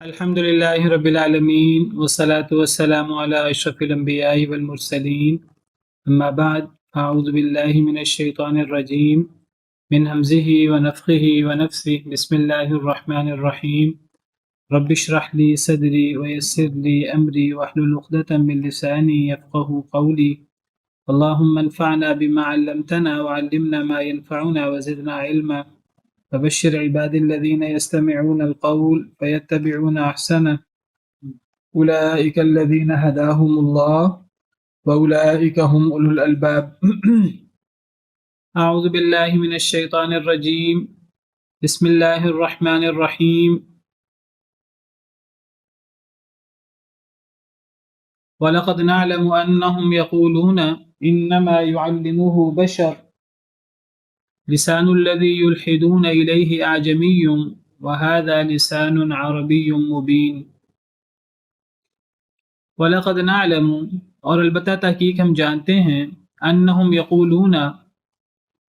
الحمد لله رب العالمين والصلاة والسلام على أشرف الأنبياء والمرسلين أما بعد أعوذ بالله من الشيطان الرجيم من همزه ونفخه ونفثه بسم الله الرحمن الرحيم رب اشرح لي صدري ويسر لي أمري واحلل عقدة من لساني يفقه قولي اللهم انفعنا بما علمتنا وعلمنا ما ينفعنا وزدنا علما فبشر عبادي الذين يستمعون القول فيتبعون أحسنه أولئك الذين هداهم الله وأولئك هم أولو الألباب أعوذ بالله من الشيطان الرجيم بسم الله الرحمن الرحيم ولقد نعلم أنهم يقولون إنما يعلمه بشر لسان الذي يلحدون إليه أعجمي وهذا لسان عربي مبين وَلَقَدْ نَعْلَمُ اور البتہ تحقیق ہم جانتے ہیں انہم یقولون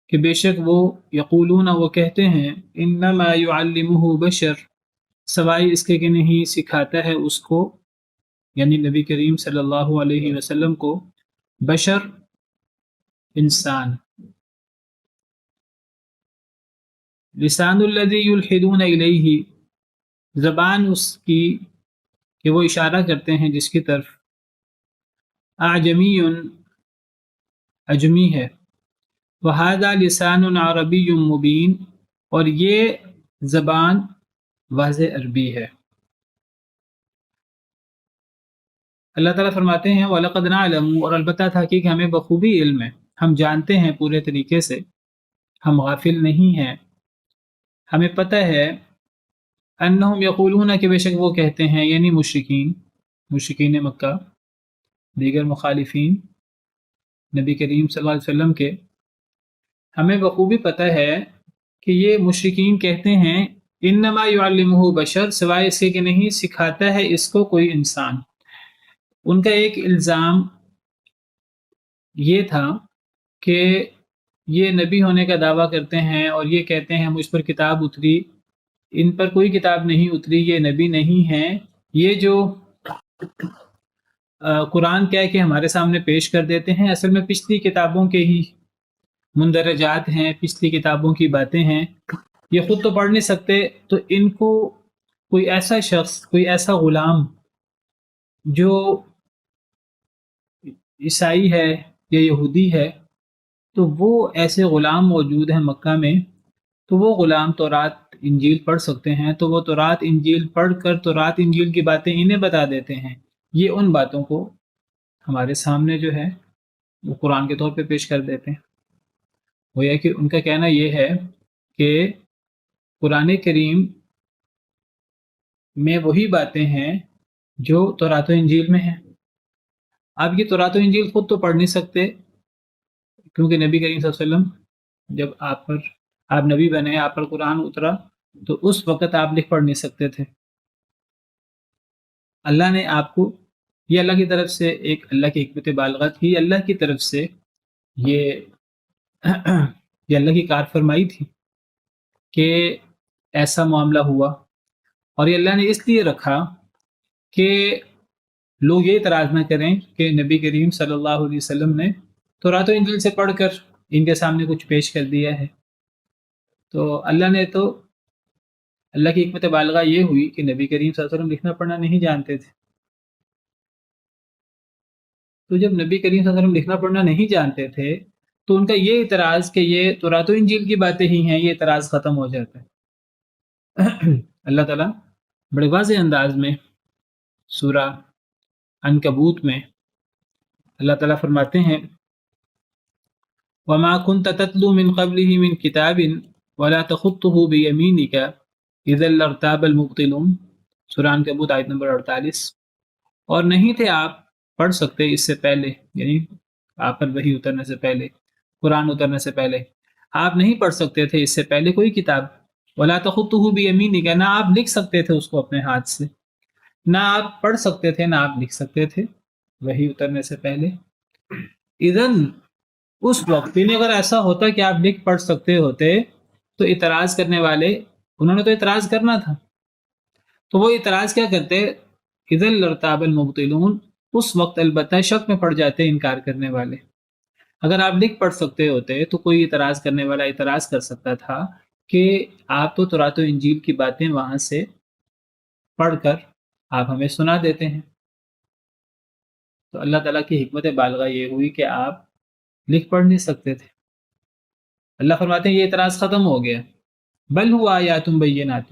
کہ بے شک وہ یقولون وہ کہتے ہیں انما یعلمہ بشر سوائے اس کے کہ نہیں سکھاتا ہے اس کو یعنی نبی کریم صلی اللہ علیہ وسلم کو بشر انسان لسان الذی یلحدون الیہ زبان اس کی کہ وہ اشارہ کرتے ہیں جس کی طرف اعجمی اجمی ہے وہذا لسان عربی مبین اور یہ زبان واضح عربی ہے۔ اللہ تعالیٰ فرماتے ہیں وَلَقَدْ نَعْلَمُ اور البتہ تحقیق ہمیں بخوبی علم ہے، ہم جانتے ہیں پورے طریقے سے، ہم غافل نہیں ہیں، ہمیں پتہ ہے انہم یقولون کہ بے شک وہ کہتے ہیں یعنی مشرکین مکہ دیگر مخالفین نبی کریم صلی اللہ علیہ وسلم کے، ہمیں بخوبی پتہ ہے کہ یہ مشرکین کہتے ہیں انما یعلمہ بشر سوائے اس کے کہ نہیں سکھاتا ہے اس کو کوئی انسان۔ ان کا ایک الزام یہ تھا کہ یہ نبی ہونے کا دعویٰ کرتے ہیں اور یہ کہتے ہیں مجھ پر کتاب اتری، ان پر کوئی کتاب نہیں اتری، یہ نبی نہیں ہیں، یہ جو قرآن کیا ہے کہ ہمارے سامنے پیش کر دیتے ہیں اصل میں پچھلی کتابوں کے ہی مندرجات ہیں، پچھلی کتابوں کی باتیں ہیں، یہ خود تو پڑھ نہیں سکتے، تو ان کو کوئی ایسا شخص کوئی ایسا غلام جو عیسائی ہے یا یہودی ہے تو وہ ایسے غلام موجود ہیں مکہ میں، تو وہ غلام تورات انجیل پڑھ سکتے ہیں، تو وہ تورات انجیل پڑھ کر تورات انجیل کی باتیں انہیں بتا دیتے ہیں، یہ ان باتوں کو ہمارے سامنے جو ہے وہ قرآن کے طور پہ پیش کر دیتے ہیں۔ گویا کہ ان کا کہنا یہ ہے کہ قرآن کریم میں وہی باتیں ہیں جو تورات و انجیل میں ہیں۔ اب یہ تورات و انجیل خود تو پڑھ نہیں سکتے کیونکہ نبی کریم صلی اللہ علیہ وسلم جب آپ نبی بنے، آپ پر قرآن اترا تو اس وقت آپ لکھ پڑھ نہیں سکتے تھے۔ اللہ نے آپ کو یہ اللہ کی طرف سے ایک اللہ کی حکمت بالغہ تھی، اللہ کی طرف سے یہ اللہ کی کار فرمائی تھی کہ ایسا معاملہ ہوا، اور یہ اللہ نے اس لیے رکھا کہ لوگ یہ اعتراض نہ کریں کہ نبی کریم صلی اللہ علیہ وسلم نے تورات و انجیل سے پڑھ کر ان کے سامنے کچھ پیش کر دیا ہے۔ تو اللہ نے تو اللہ کی حکمت بالغہ یہ ہوئی کہ نبی کریم صلی اللہ علیہ وسلم لکھنا پڑھنا نہیں جانتے تھے، تو جب نبی کریم صلی اللہ علیہ وسلم لکھنا پڑھنا نہیں جانتے تھے تو ان کا یہ اعتراض کہ یہ تورات و انجیل کی باتیں ہی ہیں، یہ اعتراض ختم ہو جاتا ہے۔ اللہ تعالیٰ بڑے واضح انداز میں سورہ عنکبوت میں اللہ تعالیٰ فرماتے ہیں وَمَا كُنْتَ تَتْلُو مِنْ قَبْلِهِ مِنْ كِتَابٍ وَلَا تَخُطُّهُ بِيَمِينِكَ إِذًا لَارْتَابَ الْمُبْطِلُونَ، سورہ عنکبوت آیت نمبر 48۔ اور نہیں تھے آپ پڑھ سکتے اس سے پہلے، یعنی آپ پر وحی اترنے سے پہلے، قرآن اترنے سے پہلے آپ نہیں پڑھ سکتے تھے اس سے پہلے کوئی کتاب، وَلَا تَخُطُّهُ بِيَمِينِكَ نہ آپ لکھ سکتے تھے اس کو اپنے ہاتھ سے، نہ آپ پڑھ سکتے تھے نہ آپ لکھ سکتے تھے وحی اترنے سے پہلے۔ اذن اس وقت یعنی اگر ایسا ہوتا کہ آپ لکھ پڑھ سکتے ہوتے تو اعتراض کرنے والے انہوں نے تو اعتراض کرنا تھا، تو وہ اعتراض کیا کرتے، اذا لارتاب المبطلون، اس وقت البتہ شک میں پڑ جاتے انکار کرنے والے۔ اگر آپ لکھ پڑھ سکتے ہوتے تو کوئی اعتراض کرنے والا اعتراض کر سکتا تھا کہ آپ تو تورات و انجیل کی باتیں وہاں سے پڑھ کر آپ ہمیں سنا دیتے ہیں۔ تو اللہ تعالیٰ کی حکمت بالغہ یہ ہوئی کہ آپ لکھ پڑھ نہیں سکتے تھے۔ اللہ فرماتے ہیں یہ اعتراض ختم ہو گیا، بل ہوا آیات بینات،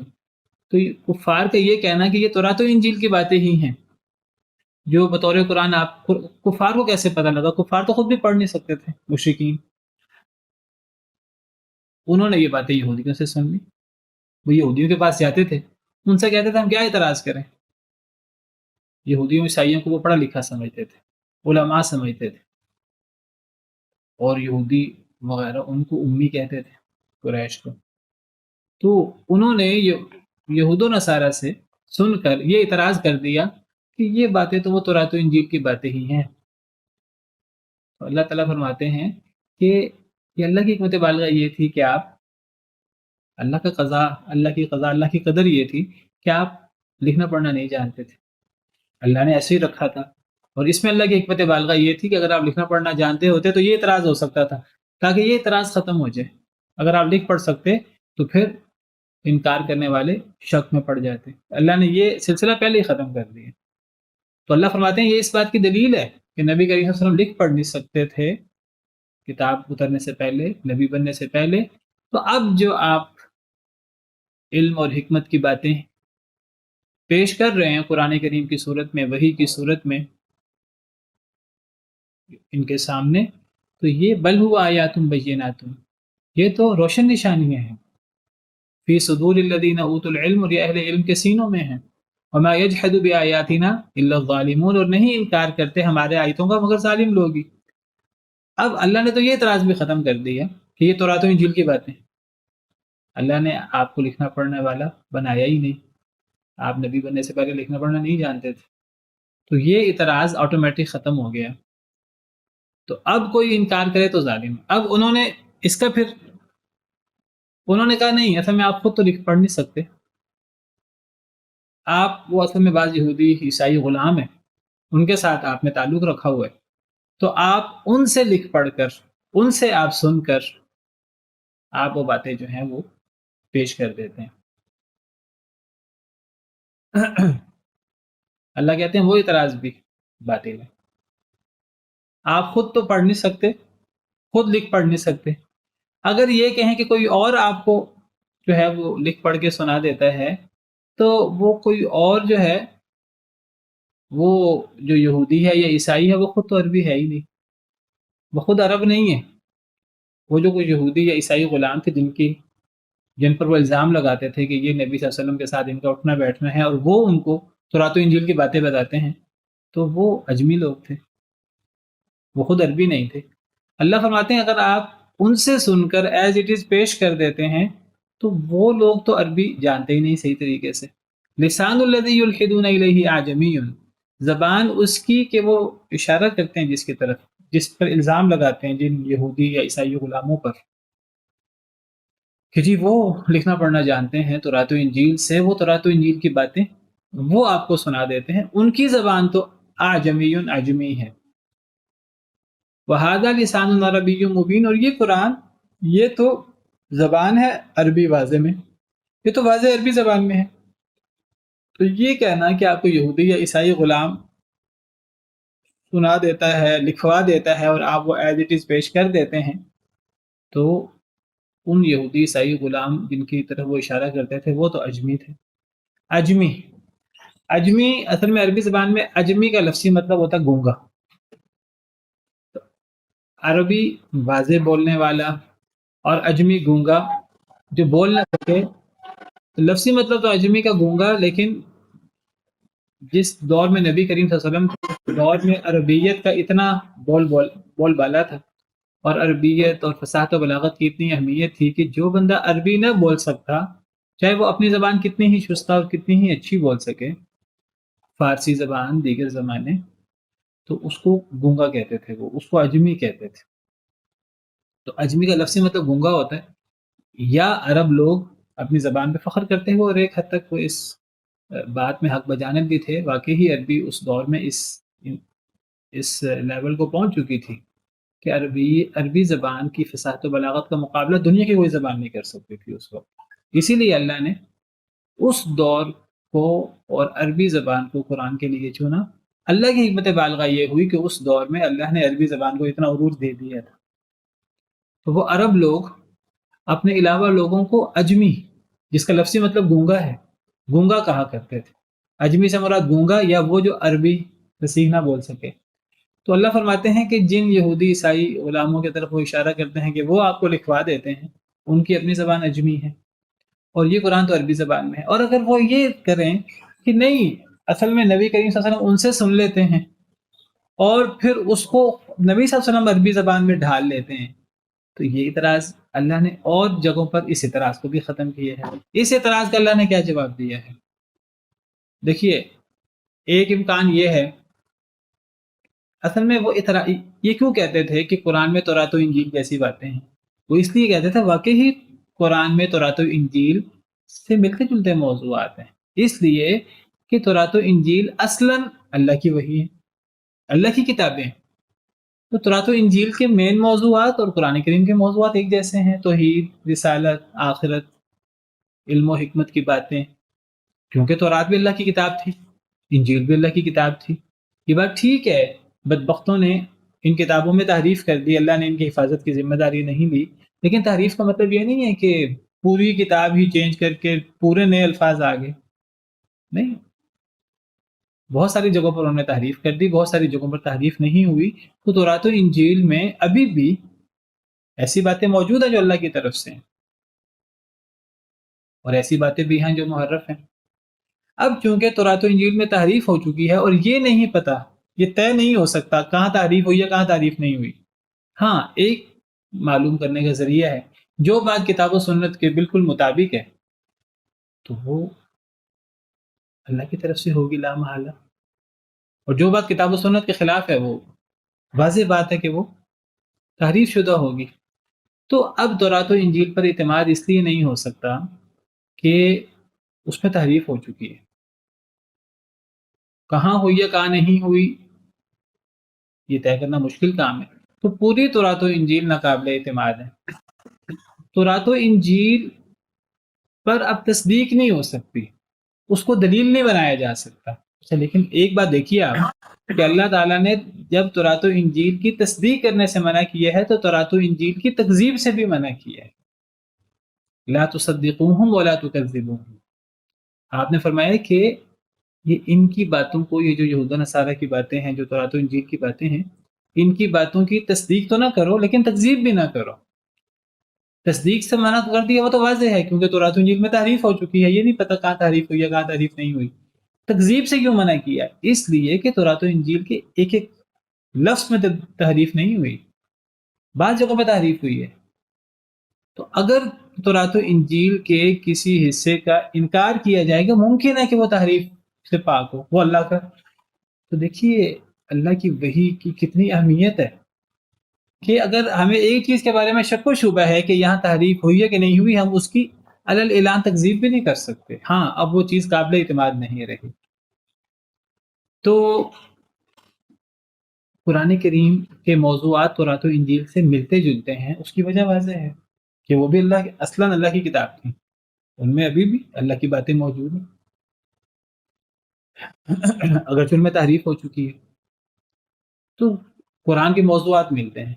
تو کفار کا یہ کہنا کہ یہ تورات و انجیل کی باتیں ہی ہیں جو بطور قرآن آپ کفار کو کیسے پتہ لگا؟ کفار تو خود بھی پڑھ نہیں سکتے تھے، مشرکین۔ انہوں نے یہ باتیں یہودیوں سے سن لی، وہ یہودیوں کے پاس جاتے تھے، ان سے کہتے تھے ہم کیا اعتراض کریں؟ یہودیوں عیسائیوں کو وہ پڑھا لکھا سمجھتے تھے، علماء سمجھتے تھے، اور یہودی وغیرہ ان کو امی کہتے تھے، قریش کو۔ تو انہوں نے یہود و نصارہ سے سن کر یہ اعتراض کر دیا کہ یہ باتیں تو وہ تورات و انجیل کی باتیں ہی ہیں۔ تو اللہ تعالیٰ فرماتے ہیں کہ یہ اللہ کی حکمت بالغہ یہ تھی کہ آپ اللہ کا قضا، اللہ کی قضا، اللہ کی قدر یہ تھی کہ آپ لکھنا پڑھنا نہیں جانتے تھے، اللہ نے ایسے ہی رکھا تھا۔ اور اس میں اللہ کی حکمت بالغہ یہ تھی کہ اگر آپ لکھنا پڑھنا جانتے ہوتے تو یہ اعتراض ہو سکتا تھا، تاکہ یہ اعتراض ختم ہو جائے۔ اگر آپ لکھ پڑھ سکتے تو پھر انکار کرنے والے شک میں پڑ جاتے۔ اللہ نے یہ سلسلہ پہلے ہی ختم کر دیا۔ تو اللہ فرماتے ہیں یہ اس بات کی دلیل ہے کہ نبی کریم صلی اللہ علیہ وسلم لکھ پڑھ نہیں سکتے تھے کتاب اترنے سے پہلے، نبی بننے سے پہلے۔ تو اب جو آپ علم اور حکمت کی باتیں پیش کر رہے ہیں قرآن کریم کی صورت میں، وحی کی صورت میں ان کے سامنے، تو یہ بل ہوا آیات بینات، یہ تو روشن نشانیاں ہیں، فی صدور الذین اوتوا العلم، اور یہ اہل علم کے سینوں میں ہیں، وما یجحد بآیاتنا الا الظالمون، اور نہیں انکار کرتے ہمارے آیتوں کا مگر ظالم لوگ ہی۔ اب اللہ نے تو یہ اعتراض بھی ختم کر دیا کہ یہ تورات و انجیل کی باتیں، اللہ نے آپ کو لکھنا پڑھنے والا بنایا ہی نہیں، آپ نبی بننے سے پہلے لکھنا پڑھنا نہیں جانتے تھے، تو یہ اعتراض آٹومیٹک ختم ہو گیا۔ تو اب کوئی انکار کرے تو ظالم۔ اب انہوں نے اس کا پھر انہوں نے کہا نہیں، اصل میں آپ خود تو لکھ پڑھ نہیں سکتے، آپ وہ اصل میں بعض یہودی عیسائی غلام ہیں، ان کے ساتھ آپ نے تعلق رکھا ہوا ہے، تو آپ ان سے لکھ پڑھ کر، ان سے آپ سن کر آپ وہ باتیں جو ہیں وہ پیش کر دیتے ہیں۔ اللہ کہتے ہیں وہ اعتراض بھی باطل ہے، آپ خود تو پڑھ نہیں سکتے، خود لکھ پڑھ نہیں سکتے، اگر یہ کہیں کہ کوئی اور آپ کو جو ہے وہ لکھ پڑھ کے سنا دیتا ہے تو وہ کوئی اور جو ہے وہ جو یہودی ہے یا عیسائی ہے وہ خود تو عربی ہے ہی نہیں، وہ خود عرب نہیں ہے۔ وہ جو کوئی یہودی یا عیسائی غلام تھے جن پر وہ الزام لگاتے تھے کہ یہ نبی صلی اللہ علیہ وسلم کے ساتھ ان کا اٹھنا بیٹھنا ہے اور وہ ان کو تورات و انجیل کی باتیں بتاتے ہیں، تو وہ اجمی لوگ تھے، وہ خود عربی نہیں تھے۔ اللہ فرماتے ہیں اگر آپ ان سے سن کر ایز اٹ از پیش کر دیتے ہیں تو وہ لوگ تو عربی جانتے ہی نہیں صحیح طریقے سے۔ لسان الذی یلحدون الیہ اعجمی، زبان اس کی کہ وہ اشارہ کرتے ہیں جس کی طرف، جس پر الزام لگاتے ہیں جن یہودی یا عیسائی غلاموں پر کہ جی وہ لکھنا پڑھنا جانتے ہیں تورات و انجیل سے، وہ تورات و انجیل کی باتیں وہ آپ کو سنا دیتے ہیں، ان کی زبان تو اعجمی عجمی ہے۔ وَهَذَا لِسَانٌ عَرَبِيٌّ مُبِينٌ، اور یہ قرآن یہ تو زبان ہے عربی واضح میں، یہ تو واضح عربی زبان میں ہے۔ تو یہ کہنا کہ آپ کو یہودی یا عیسائی غلام سنا دیتا ہے، لکھوا دیتا ہے اور آپ وہ ایز اٹ از پیش کر دیتے ہیں، تو ان یہودی عیسائی غلام جن کی طرف وہ اشارہ کرتے تھے وہ تو اجمی تھے۔ اجمی، اجمی اصل میں عربی زبان میں اجمی کا لفظی مطلب ہوتا ہے گونگا۔ عربی واضح بولنے والا اور اجمی گونگا جو بول نہ سکے، تو لفظی مطلب تو اجمی کا گونگا، لیکن جس دور میں نبی کریم صلی اللہ علیہ وسلم کے دور میں عربیت کا اتنا بول بالا تھا، اور عربیت اور فصاحت و بلاغت کی اتنی اہمیت تھی کہ جو بندہ عربی نہ بول سکتا، چاہے وہ اپنی زبان کتنی ہی شستہ اور کتنی ہی اچھی بول سکے، فارسی زبان دیگر زبانیں، تو اس کو گونگا کہتے تھے، وہ اس کو اجمی کہتے تھے۔ تو اجمی کا لفظی مطلب گونگا ہوتا ہے، یا عرب لوگ اپنی زبان پہ فخر کرتے ہیں اور ایک حد تک وہ اس بات میں حق بجانب بھی تھے. واقعی عربی اس دور میں اس لیول کو پہنچ چکی تھی کہ عربی زبان کی فصاحت و بلاغت کا مقابلہ دنیا کی کوئی زبان نہیں کر سکتی تھی اس وقت. اسی لیے اللہ نے اس دور کو اور عربی زبان کو قرآن کے لیے چنا. اللہ کی حکمت بالغہ یہ ہوئی کہ اس دور میں اللہ نے عربی زبان کو اتنا عروج دے دیا تھا. تو وہ عرب لوگ اپنے علاوہ لوگوں کو اجمی، جس کا لفظی مطلب گونگا ہے، گونگا کہا کرتے تھے. اجمی سے مراد گونگا یا وہ جو عربی فصیح نہ بول سکے. تو اللہ فرماتے ہیں کہ جن یہودی عیسائی غلاموں کی طرف وہ اشارہ کرتے ہیں کہ وہ آپ کو لکھوا دیتے ہیں، ان کی اپنی زبان اجمی ہے اور یہ قرآن تو عربی زبان میں ہے. اور اگر وہ یہ کریں کہ نہیں، اصل میں نبی کریم صلی اللہ علیہ وسلم ان سے سن لیتے ہیں اور پھر اس کو نبی صلی اللہ علیہ وسلم عربی زبان میں ڈھال لیتے ہیں، تو یہ اعتراض اللہ نے اور جگہوں پر اس اعتراض کو بھی ختم کیا ہے. اس اعتراض کا اللہ نے کیا جواب دیا ہے؟ دیکھیے، ایک امکان یہ ہے، اصل میں وہ یہ کیوں کہتے تھے کہ قرآن میں تورات و انجیل جیسی باتیں ہیں؟ وہ اس لیے کہتے تھے واقعی قرآن میں تورات و انجیل سے ملتے جلتے موضوعات ہیں، اس لیے کہ تورات و انجیل اصلاً اللہ کی وحی ہے، اللہ کی کتابیں ہیں. تو تورات و انجیل کے مین موضوعات اور قرآن کریم کے موضوعات ایک جیسے ہیں: توحید، رسالت، آخرت، علم و حکمت کی باتیں. کیونکہ تورات بھی اللہ کی کتاب تھی، انجیل بھی اللہ کی کتاب تھی. یہ بات ٹھیک ہے، بدبختوں نے ان کتابوں میں تحریف کر دی، اللہ نے ان کی حفاظت کی ذمہ داری نہیں لی. لیکن تحریف کا مطلب یہ نہیں ہے کہ پوری کتاب ہی چینج کر کے پورے نئے الفاظ آ گئے. نہیں، بہت ساری جگہوں پر انہوں نے تحریف کر دی، بہت ساری جگہوں پر تحریف نہیں ہوئی. تو تورات و انجیل میں ابھی بھی ایسی باتیں موجود ہیں جو اللہ کی طرف سے ہیں، اور ایسی باتیں بھی ہیں جو محرف ہیں. اب چونکہ تورات و انجیل میں تحریف ہو چکی ہے اور یہ نہیں پتا، یہ طے نہیں ہو سکتا کہاں تحریف ہوئی ہے کہاں تحریف نہیں ہوئی. ہاں، ایک معلوم کرنے کا ذریعہ ہے، جو بات کتاب و سنت کے بالکل مطابق ہے تو وہ اللہ کی طرف سے ہوگی لا محالہ، اور جو بات کتاب و سنت کے خلاف ہے وہ واضح بات ہے کہ وہ تحریف شدہ ہوگی. تو اب تورات و انجیل پر اعتماد اس لیے نہیں ہو سکتا کہ اس میں تحریف ہو چکی ہے. کہاں ہوئی یا کہاں نہیں ہوئی یہ طے کرنا مشکل کام ہے. تو پوری تورات و انجیل ناقابل اعتماد ہے. تورات و انجیل پر اب تصدیق نہیں ہو سکتی، اس کو دلیل نہیں بنایا جا سکتا. اچھا، لیکن ایک بات دیکھیے آپ کہ اللہ تعالیٰ نے جب تورات و انجیل کی تصدیق کرنے سے منع کیا ہے تو تورات و انجیل کی تکذیب سے بھی منع کیا ہے. لا تصدقوہم ولا تکذبوہم. آپ نے فرمایا کہ یہ ان کی باتوں کو، یہ جو یہود و نصارہ کی باتیں ہیں، جو تورات و انجیل کی باتیں ہیں، ان کی باتوں کی تصدیق تو نہ کرو لیکن تکذیب بھی نہ کرو. تصدیق سے منع کر دیا وہ تو واضح ہے کیونکہ تورات و انجیل میں تحریف ہو چکی ہے، یہ نہیں پتہ کہاں تحریف ہوئی ہے کہاں تحریف نہیں ہوئی. تکذیب سے کیوں منع کیا؟ اس لیے کہ تورات و انجیل کے ایک ایک لفظ میں تحریف نہیں ہوئی، بعض جگہوں پہ تحریف ہوئی ہے. تو اگر تورات و انجیل کے کسی حصے کا انکار کیا جائے گا، ممکن ہے کہ وہ تحریف سے پاک ہو، وہ اللہ کا. تو دیکھیے اللہ کی وحی کی کتنی اہمیت ہے کہ اگر ہمیں ایک چیز کے بارے میں شک و شبہ ہے کہ یہاں تحریف ہوئی ہے کہ نہیں ہوئی، ہم اس کی علل اعلان تکذیب بھی نہیں کر سکتے. ہاں، اب وہ چیز قابل اعتماد نہیں رہی. تو قرآن کریم کے موضوعات تورات و انجیل سے ملتے جلتے ہیں، اس کی وجہ واضح ہے کہ وہ بھی اصلاً اللہ کی کتاب تھی، ان میں ابھی بھی اللہ کی باتیں موجود ہیں اگرچہ ان میں تحریف ہو چکی ہے. تو قرآن کے موضوعات ملتے ہیں.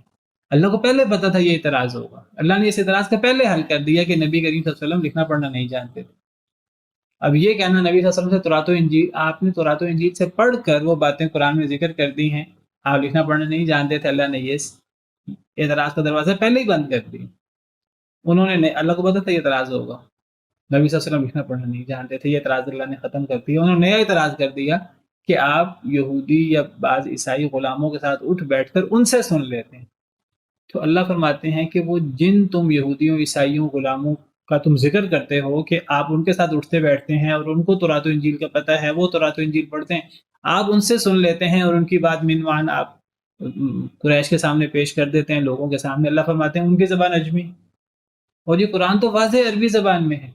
اللہ کو پہلے پتا تھا یہ اعتراض ہوگا، اللہ نے اس اعتراض کا پہلے حل کر دیا کہ نبی کریم صلی اللہ علیہ وسلم لکھنا پڑھنا نہیں جانتے تھے. اب یہ کہنا نبی صلی اللہ علیہ وسلم سے تورات و انجیل، آپ نے تورات و انجیل سے پڑھ کر وہ باتیں قرآن میں ذکر کر دی ہیں، آپ لکھنا پڑھنا نہیں جانتے تھے، اللہ نے یہ اعتراض کا دروازہ پہلے ہی بند کر دی. انہوں نے اللہ کو پتا تھا یہ اعتراض ہوگا، نبی صلی اللہ علیہ وسلم لکھنا پڑھنا نہیں جانتے تھے، یہ اعتراض اللہ نے ختم کر دیا. انہوں نے نیا اعتراض کر دیا کہ آپ یہودی یا بعض عیسائی غلاموں کے ساتھ اٹھ بیٹھ کر ان سے سن لیتے ہیں. تو اللہ فرماتے ہیں کہ وہ جن تم یہودیوں، عیسائیوں، غلاموں کا تم ذکر کرتے ہو کہ آپ ان کے ساتھ اٹھتے بیٹھتے ہیں اور ان کو تورات و انجیل کا پتہ ہے، وہ تورات و انجیل پڑھتے ہیں، آپ ان سے سن لیتے ہیں اور ان کی بات منوان آپ قریش کے سامنے پیش کر دیتے ہیں، لوگوں کے سامنے. اللہ فرماتے ہیں ان کی زبان اجمی، اور یہ قرآن تو واضح عربی زبان میں ہے.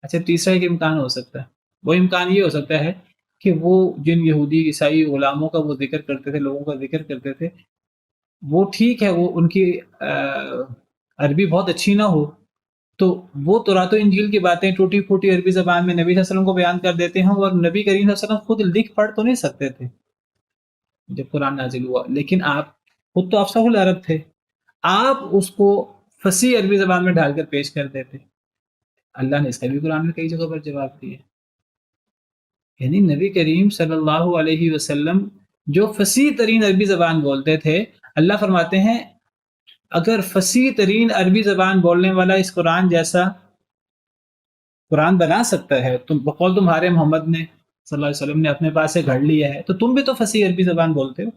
اچھا، تیسرا ایک امکان ہو سکتا ہے وہ امکان یہ ہو سکتا ہے کہ وہ جن یہودی عیسائی غلاموں کا وہ ذکر کرتے تھے، لوگوں کا ذکر کرتے تھے، وہ ٹھیک ہے، وہ ان کی عربی بہت اچھی نہ ہو، تو وہ تورات و انجیل کی باتیں ٹوٹی پھوٹی عربی زبان میں نبی صلی اللہ علیہ وسلم کو بیان کر دیتے ہیں، اور نبی کریم صلی اللہ علیہ وسلم خود لکھ پڑھ تو نہیں سکتے تھے جب قرآن نازل ہوا، لیکن آپ خود تو افصح العرب تھے، آپ اس کو فصیح عربی زبان میں ڈھال کر پیش کر دیتے۔ اللہ نے اس کا بھی قرآن میں کئی جگہ پر جواب دیا، یعنی نبی کریم صلی اللہ علیہ وسلم جو فصیح ترین عربی زبان بولتے تھے، اللہ فرماتے ہیں اگر فصیح ترین عربی زبان بولنے والا اس قرآن جیسا قرآن بنا سکتا ہے، تم بقول تمہارے محمد نے صلی اللہ علیہ وسلم نے اپنے پاس سے گھڑ لیا ہے، تو تم بھی تو فصیح عربی زبان بولتے ہو،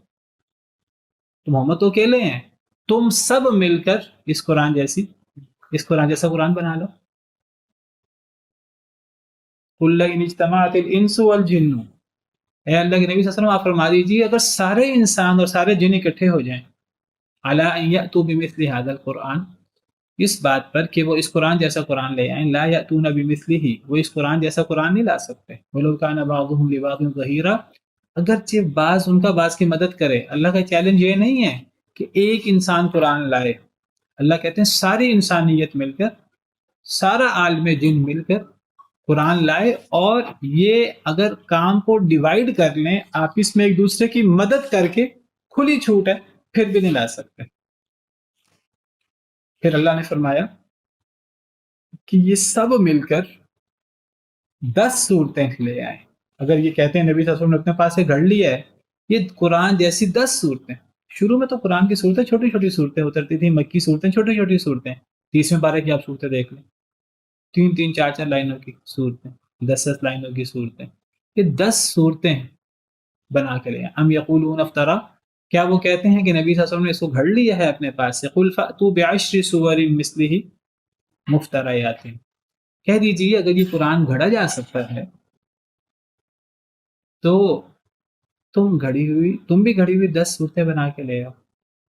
تو محمد تو اکیلے ہیں، تم سب مل کر اس قرآن جیسا قرآن بنا لو۔ قُلْ لَئِنِ اجْتَمَعَتِ الْإِنسُ وَالْجِنُّ، اے اللہ کے نبی صلی اللہ علیہ وسلم آپ فرما دیجیے اگر سارے انسان اور سارے جن اکٹھے ہو جائیں عَلَىٰ أَن يَأْتُوا بِمِثْلِ هَٰذَا الْقُرْآنِ، اس بات پر کہ وہ اس قرآن جیسا قرآن لے آئیں، لا یأتون بمثلہ، وہ اس قرآن جیسا قرآن نہیں لا سکتے، وَلَوْ كَانَ بَعْضُهُمْ لِبَعْضٍ ظَهِيرًا، اگرچہ بعض ان کا بعض کی مدد کرے۔ اللہ کا چیلنج یہ نہیں ہے کہ ایک انسان قرآن لائے، اللہ کہتے ہیں ساری انسانیت مل کر، سارا عالم جن مل کر قرآن لائے، اور یہ اگر کام کو ڈیوائیڈ کر لیں آپس میں ایک دوسرے کی مدد کر کے، کھلی چھوٹ ہے، پھر بھی نہیں لا سکتے۔ پھر اللہ نے فرمایا کہ یہ سب مل کر 10 صورتیں لے آئیں۔ اگر یہ کہتے ہیں نبی صلی اللہ علیہ وسلم نے اپنے پاس سے گھڑ لیا ہے، یہ قرآن جیسی 10 صورتیں، شروع میں تو قرآن کی صورتیں چھوٹی چھوٹی صورتیں اترتی تھیں، مکی صورتیں چھوٹی چھوٹی صورتیں، 30ویں پارے کی آپ صورتیں دیکھ لیں، 3 4 لائنوں کی صورتیں، 10 لائنوں کی صورتیں، یہ 10 صورتیں بنا کے لے آئیں۔ ام یقولون افطرا، کیا وہ کہتے ہیں کہ نبی صلی اللہ علیہ وسلم نے اس کو گھڑ لیا ہے اپنے پاس سے؟ قل فأتوا بعشر سور مثلہ مفتریات، کہہ دیجیے اگر یہ قرآن گھڑا جا سکتا ہے تو تم بھی گھڑی ہوئی 10 صورتیں بنا کے لے آؤ۔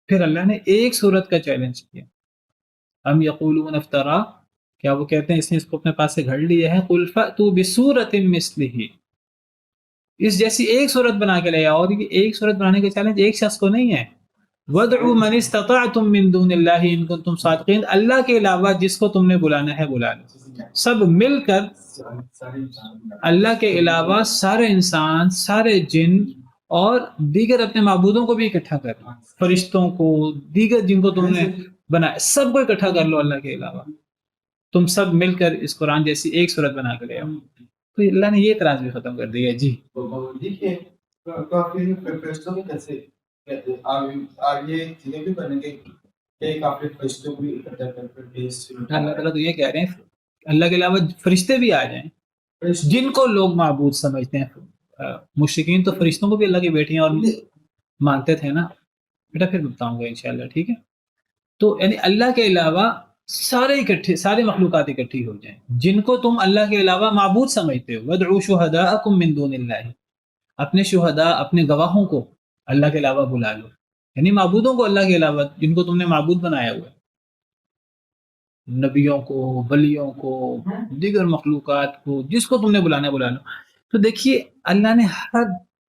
پھر اللہ نے ایک صورت کا چیلنج کیا، ام یقولون افطرا، کیا وہ کہتے ہیں اس نے اس کو اپنے پاس سے گھڑ لیا ہے؟ قل فأتوا بسورۃ مثلہ، اس جیسی ایک صورت بنا کے لے آؤ، اور یہ ایک صورت بنانے کا چیلنج ایک شخص کو نہیں ہے۔ وَادْعُوا مَنِ اسْتَطَعْتُم مِّن دُونِ اللَّهِ إِن كُنتُمْ صَادِقِينَ، اللہ کے علاوہ جس کو تم نے بلانا ہے بلا لو، سب مل کر اللہ کے علاوہ سارے انسان، سارے جن اور دیگر اپنے معبودوں کو بھی اکٹھا کر لو، فرشتوں کو، دیگر جن کو تم نے بنایا، سب کو اکٹھا کر لو اللہ کے علاوہ، تم سب مل کر اس قرآن جیسی ایک صورت بنا کے لے آؤ۔ تو اللہ نے یہ اعتراض بھی ختم کر دیا۔ جی اللہ تعالیٰ تو یہ کہہ رہے ہیں اللہ کے علاوہ فرشتے بھی آ جائیں جن کو لوگ معبود سمجھتے ہیں۔ مشرکین تو فرشتوں کو بھی اللہ کی بیٹیاں اور مانتے تھے نا، بیٹا پھر بتاؤں گا انشاءاللہ، ٹھیک ہے؟ تو یعنی اللہ کے علاوہ سارے مخلوقات اکٹھی ہو جائیں جن کو تم اللہ کے علاوہ معبود سمجھتے ہو۔ وَادْعُوا شُهَدَاءَكُم مِّن دُونِ اللَّهِ، اپنے شہداء، اپنے گواہوں کو اللہ کے علاوہ بلا لو، یعنی معبودوں کو اللہ کے علاوہ جن کو تم نے معبود بنایا ہوا ہے، نبیوں کو، ولیوں کو، دیگر مخلوقات کو، جس کو تم نے بلانا بلا لو۔ تو دیکھیے اللہ نے ہر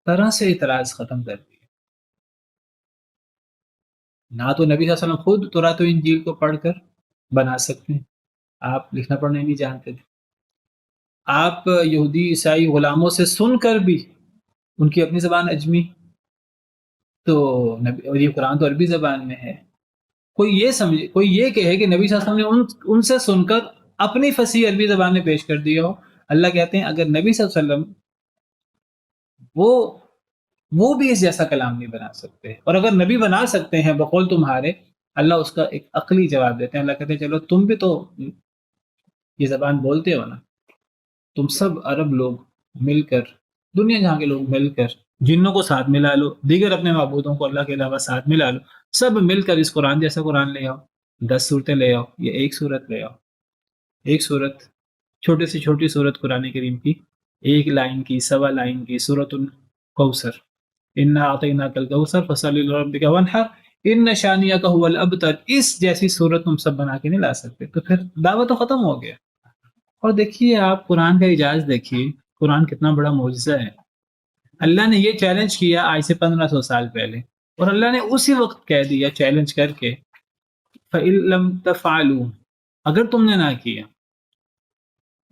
طرح سے اعتراض ختم کر دیا۔ نہ تو نبی صلی اللہ علیہ وسلم خود تورات و انجیل کو پڑھ کر بنا سکتے ہیں، آپ لکھنا پڑھنا نہیں جانتے تھے، آپ یہودی عیسائی غلاموں سے سن کر بھی، ان کی اپنی زبان اجمی، تو اور یہ قرآن تو عربی زبان میں ہے، کوئی یہ کہے کہ نبی صلی اللہ علیہ وسلم نے ان سے سن کر اپنی فصیح عربی زبان میں پیش کر دیا ہو۔ اللہ کہتے ہیں اگر نبی صلی اللہ علیہ وسلم وہ بھی اس جیسا کلام نہیں بنا سکتے، اور اگر نبی بنا سکتے ہیں بقول تمہارے، اللہ اس کا ایک عقلی جواب دیتے ہیں۔ اللہ کہتے ہیں چلو تم بھی تو یہ زبان بولتے ہو نا، تم سب عرب لوگ مل کر، دنیا جہاں کے لوگ مل کر، جنوں کو ساتھ ملا لو، دیگر اپنے معبودوں کو اللہ کے علاوہ ساتھ ملا لو، سب مل کر اس قرآن جیسا قرآن لے آؤ، 10 صورتیں لے آؤ، یا ایک صورت لے آؤ، ایک صورت، چھوٹے سے چھوٹی صورت قرآن کریم کی، 1 لائن کی، 1.25 لائن کی، سورۃ الکوثر، انا اعطیناک الکوثر فصلی لربک وانحر ان شانیک هو الابتر، اس جیسی صورت تم سب بنا کے نہیں لا سکتے۔ تو پھر دعوت تو ختم ہو گیا۔ اور دیکھیے آپ قرآن کا اعجاز دیکھیے، قرآن کتنا بڑا معجزہ ہے. اللہ نے یہ چیلنج کیا آج سے 1500 سال پہلے، اور اللہ نے اسی وقت کہہ دیا چیلنج کر کے فَإِن لَمْ تَفْعَلُوا، اگر تم نے نہ کیا،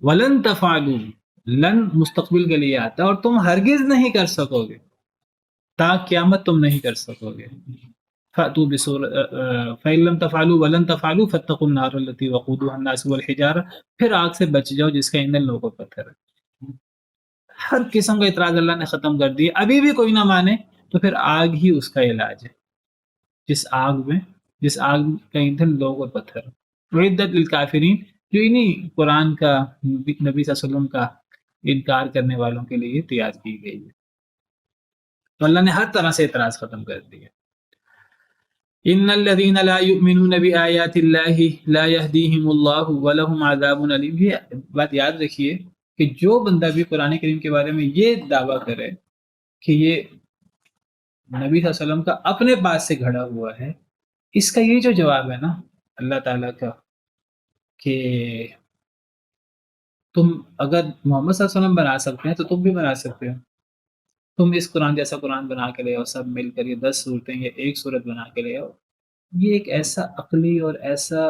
وَلَن تَفْعَلُوا، لن مستقبل کے لیے آتا ہے، اور تم ہرگز نہیں کر سکو گے، تا قیامت تم نہیں کر سکو گے. فَأْتُوا فَإِن لَمْ تَفْعَلُوا وَلَن تَفْعَلُوا فَاتَّقُوا النَّارَ الَّتِي وَقُودُهَا النَّاسُ وَالْحِجَارَةُ، پھر آگ سے بچ جاؤ جس کا ایندھن لوگ و پتھر ہے. ہر قسم کا اعتراض اللہ نے ختم کر دیا. ابھی بھی کوئی نہ مانے تو پھر آگ ہی اس کا علاج ہے، جس آگ کا ایندھن لوگ اور پتھر. عدت للکافرین، جو انہیں قرآن کا، نبی صلی اللہ علیہ وسلم کا انکار کرنے والوں کے لیے تیار کی گئی ہے. تو اللہ نے ہر طرح سے اعتراض ختم کر دیا. ان الذين لا يؤمنون بآيات الله لا يهديهم الله ولهم عذاب علیم. یہ بات یاد رکھیے کہ جو بندہ بھی قرآن کریم کے بارے میں یہ دعویٰ کرے کہ یہ نبی صلی اللہ علیہ وسلم کا اپنے پاس سے گھڑا ہوا ہے، اس کا یہ جو جواب ہے نا اللہ تعالیٰ کا کہ تم اگر محمد صلی اللہ علیہ وسلم بنا سکتے ہیں تو تم بھی بنا سکتے ہو. تم اس قرآن جیسا قرآن بنا کے لے آؤ، سب مل کر یہ 10 صورتیں یا ایک صورت بنا کے لے آؤ. یہ ایک ایسا عقلی اور ایسا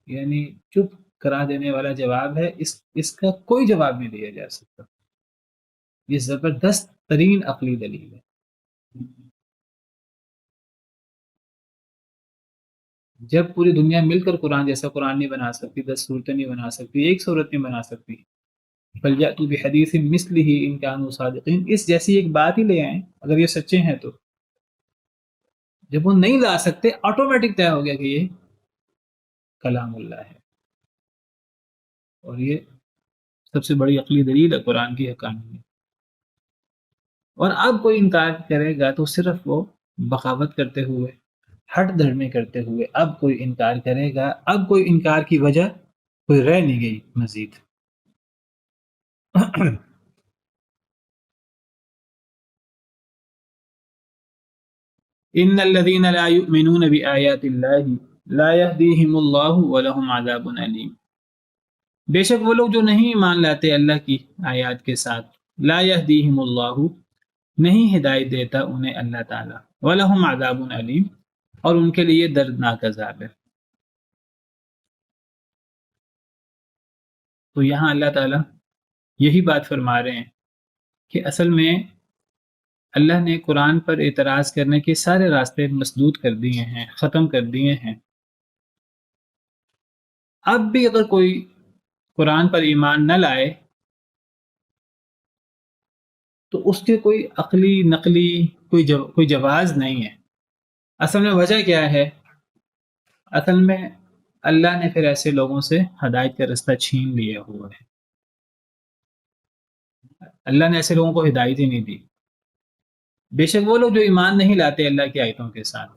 یعنی چپ کرا دینے والا جواب ہے، اس کا کوئی جواب نہیں دیا جا سکتا. یہ زبردست ترین عقلی دلیل ہے. جب پوری دنیا مل کر قرآن جیسا قرآن نہیں بنا سکتی، 10 صورتیں نہیں بنا سکتی، ایک صورت نہیں بنا سکتی، فَلْيَأْتُوا بِحَدِيثٍ مِثْلِهِ إِن كَانُوا صَادِقِينَ، اس جیسی ایک بات ہی لے آئیں اگر یہ سچے ہیں تو. جب وہ نہیں لا سکتے، آٹومیٹک طے ہو گیا کہ یہ کلام اللہ ہے. اور یہ سب سے بڑی عقلی دلیل ہے قرآن کی حقانیت. اور اب کوئی انکار کرے گا تو صرف وہ بغاوت کرتے ہوئے، ہٹ دھرمی کرتے ہوئے اب کوئی انکار کرے گا. اب کوئی انکار کی وجہ کوئی رہ نہیں گئی مزید. ان الذين لا يؤمنون بآيات الله لا يهديهم الله ولهم عذاب علیم. بے شک وہ لوگ جو نہیں ایمان لاتے اللہ کی آیات کے ساتھ، لا يهديهم اللہ، نہیں ہدایت دیتا انہیں اللہ تعالی، ولہم عذاب علیم، اور ان کے لیے دردناک عذاب ہے. تو یہاں اللہ تعالی یہی بات فرما رہے ہیں کہ اصل میں اللہ نے قرآن پر اعتراض کرنے کے سارے راستے مسدود کر دیے ہیں، ختم کر دیے ہیں. اب بھی اگر کوئی قرآن پر ایمان نہ لائے تو اس کے کوئی عقلی نقلی کوئی جواز نہیں ہے. اصل میں وجہ کیا ہے؟ اصل میں اللہ نے پھر ایسے لوگوں سے ہدایت کا رستہ چھین لیا ہوا ہے. اللہ نے ایسے لوگوں کو ہدایت ہی نہیں دی. بے شک وہ لوگ جو ایمان نہیں لاتے اللہ کی آیتوں کے ساتھ،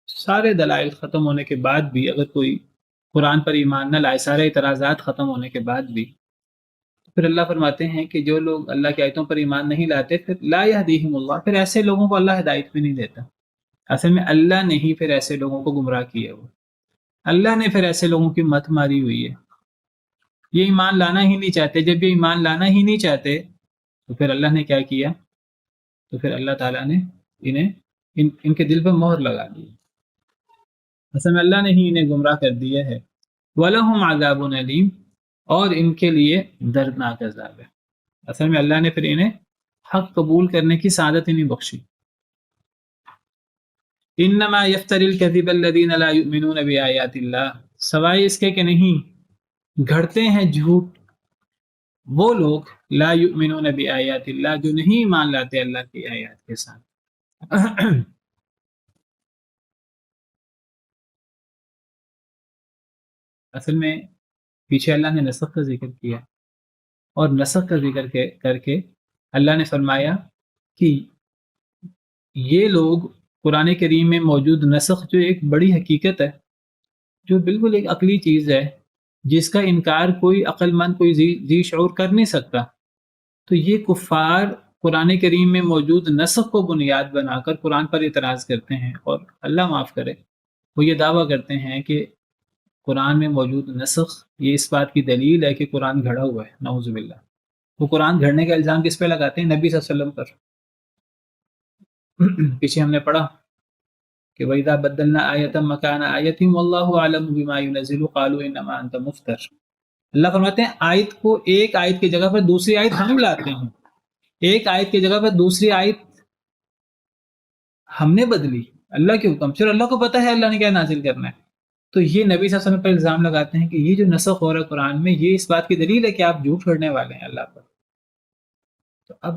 سارے دلائل ختم ہونے کے بعد بھی اگر کوئی قرآن پر ایمان نہ لائے، سارے اعتراضات ختم ہونے کے بعد بھی، پھر اللہ فرماتے ہیں کہ جو لوگ اللہ کی آیتوں پر ایمان نہیں لاتے، پھر لا یہدیہم اللہ، پھر ایسے لوگوں کو اللہ ہدایت بھی نہیں دیتا. اصل میں اللہ نے ہی پھر ایسے لوگوں کو گمراہ کیا ہوا، اللہ نے پھر ایسے لوگوں کی مت ماری ہوئی ہے. یہ ایمان لانا ہی نہیں چاہتے. جب یہ ایمان لانا ہی نہیں چاہتے تو پھر اللہ نے کیا کیا؟ تو پھر اللہ تعالیٰ نے ان کے دل پر مہر لگا دی. اصل میں اللہ نے ہی انہیں گمراہ کر دیا ہے. وَلَهُمْ عَذَابٌ عَلِيمٌ، اور ان کے لیے دردناک عذاب ہے. اصل میں اللہ نے پھر انہیں حق قبول کرنے کی سعادت ہی نہیں بخشی. انما یفتری الکذب الذین لا یؤمنون بآیات اللہ، سوائے اس کے کہ نہیں گھڑتے ہیں جھوٹ وہ لوگ لا یؤمنون بآیات اللہ، جو نہیں ایمان لاتے اللہ کی آیات کے ساتھ. اصل میں پیچھے اللہ نے نسخ کا ذکر کیا، اور نسخ کا ذکر کر کے اللہ نے فرمایا کہ یہ لوگ قرآن کریم میں موجود نسخ جو ایک بڑی حقیقت ہے، جو بالکل ایک عقلی چیز ہے، جس کا انکار کوئی عقل مند، کوئی ذی شعور کر نہیں سکتا، تو یہ کفار قرآن کریم میں موجود نسخ کو بنیاد بنا کر قرآن پر اعتراض کرتے ہیں. اور اللہ معاف کرے، وہ یہ دعویٰ کرتے ہیں کہ قرآن میں موجود نسخ یہ اس بات کی دلیل ہے کہ قرآن گھڑا ہوا ہے. نعوذ باللہ. وہ قرآن گھڑنے کا الزام کس پہ لگاتے ہیں؟ نبی صلی اللہ علیہ وسلم پر۔ پیچھے ہم نے پڑھا کہ وَإِذَا بَدَّلْنَا آيَةً مَكَانَ آيَةٍ وَاللَّهُ أَعْلَمُ بِمَا يُنَزِّلُ قَالُوا إِنَّمَا أَنْتَ مُفْتَرٍ۔ اللہ فرماتے ہیں آیت کو، ایک آیت کی جگہ پر دوسری آیت ہم لاتے ہیں، ایک آیت کی جگہ پر دوسری آیت ہم نے بدلی اللہ کے حکم سے، اور اللہ کو پتہ ہے اللہ نے کیا نازل کرنا ہے۔ تو یہ نبی صلی اللہ علیہ وسلم پر الزام لگاتے ہیں کہ یہ جو نسخ ہو رہا ہے قرآن میں، یہ اس بات کی دلیل ہے کہ آپ جھوٹ کرنے والے ہیں اللہ پر۔ تو اب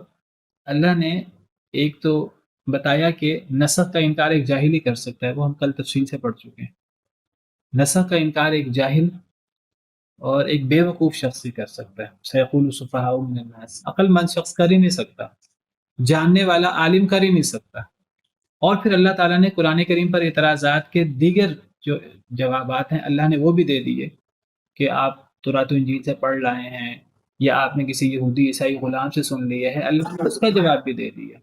اللہ نے ایک تو بتایا کہ نسخ کا انکار ایک جاہل ہی کر سکتا ہے، وہ ہم کل تفصیل سے پڑھ چکے ہیں۔ نسخ کا انکار ایک جاہل اور ایک بے وقوف شخص ہی کر سکتا ہے۔ سیقول السفہاء من الناس، عقل مند شخص کر ہی نہیں سکتا، جاننے والا عالم کر ہی نہیں سکتا۔ اور پھر اللہ تعالیٰ نے قرآن کریم پر اعتراضات کے دیگر جو جوابات ہیں اللہ نے وہ بھی دے دیے کہ آپ تورات و انجیل سے پڑھ رہے ہیں یا آپ نے کسی یہودی عیسائی غلام سے سن لیا ہے، اللہ نے اس کا جواب بھی دے دیا۔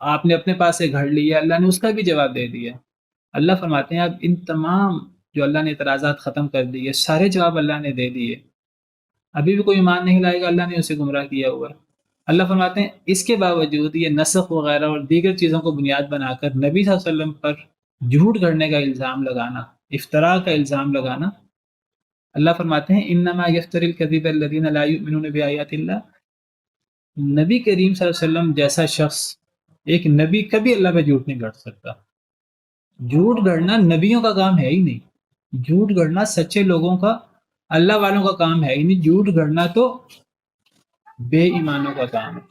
آپ نے اپنے پاس سے گھڑ لیا، اللہ نے اس کا بھی جواب دے دیا۔ اللہ فرماتے ہیں اب ان تمام جو اللہ نے اعتراضات ختم کر دیے، سارے جواب اللہ نے دے دیے، ابھی بھی کوئی ایمان نہیں لائے گا، اللہ نے اسے گمراہ کیا ہوا ہے۔ اللہ فرماتے ہیں اس کے باوجود یہ نسخ وغیرہ اور دیگر چیزوں کو بنیاد بنا کر نبی صلی اللہ علیہ وسلم پر جھوٹ گھڑنے کا الزام لگانا، افتراء کا الزام لگانا، اللہ فرماتے ہیں انما یفتری الکذب الذین لا یؤمنون بآیات اللہ۔ نبی کریم صلی اللہ علیہ وسلم جیسا شخص، ایک نبی کبھی اللہ پہ جھوٹ نہیں گھڑ سکتا۔ جھوٹ گھڑنا نبیوں کا کام ہے ہی نہیں، جھوٹ گھڑنا سچے لوگوں کا، اللہ والوں کا کام ہے ہی نہیں، جھوٹ گھڑنا تو بے ایمانوں کا کام ہے۔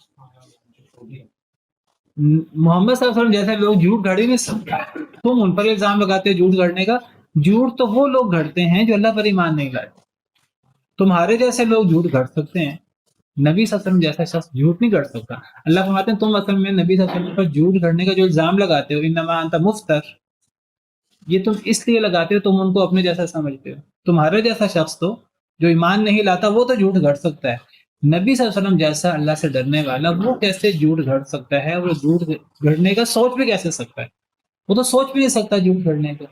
محمد صلی اللہ علیہ وسلم جیسے لوگ جھوٹ گھڑ ہی نہیں سکتا، تم ان پر الزام لگاتے ہو جھوٹ گھڑنے کا۔ جھوٹ تو وہ لوگ گھڑتے ہیں جو اللہ پر ایمان نہیں لائے، تمہارے جیسے لوگ جھوٹ گھڑ سکتے ہیں، نبی صلی اللہ علیہ وسلم جیسا شخص جھوٹ نہیں گھڑ سکتا۔ اللہ فرماتے ہیں تم اصل میں نبی صلی اللہ علیہ وسلم پر جھوٹ گھڑنے کا جو الزام لگاتے ہو، انما انت مفتر، یہ تم اس لیے لگاتے ہو تم ان کو اپنے جیسا سمجھتے ہو۔ تمہارے جیسا شخص تو جو ایمان نہیں لاتا وہ تو جھوٹ گھڑ سکتا ہے، نبی صلی اللہ علیہ وسلم جیسا اللہ سے ڈرنے والا وہ کیسے جھوٹ گھڑ سکتا ہے؟ وہ جھوٹ گھڑنے کا سوچ بھی کیسے سکتا ہے؟ وہ تو سوچ بھی نہیں سکتا جھوٹ گھڑنے کا۔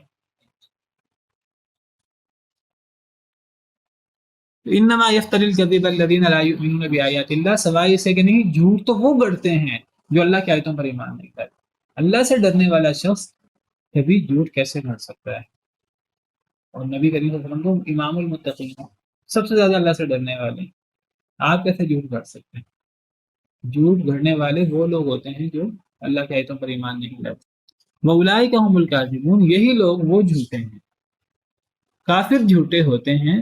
انما یفتری الکذب الذین لا یؤمنون بآیات اللہ، سوائے اسے کہ نہیں جھوٹ تو وہ گھڑتے ہیں جو اللہ کی آیتوں پر ایمان نہیں لاتے۔ اللہ سے ڈرنے والا شخص کبھی جھوٹ کیسے گھڑ سکتا ہے؟ اور نبی کریم صلی اللہ علیہ وسلم تو امام المتقین ہیں، سب سے زیادہ اللہ سے ڈرنے والے ہیں، آپ کیسے جھوٹ گھڑ سکتے ہیں؟ جھوٹ گھڑنے والے وہ لوگ ہوتے ہیں جو اللہ کی آیتوں پر ایمان نہیں لاتے۔ وَأُولَٰئِکَ هُمُ الْكَاذِبُونَ، یہی لوگ وہ جھوٹے ہیں، کافر جھوٹے ہوتے ہیں،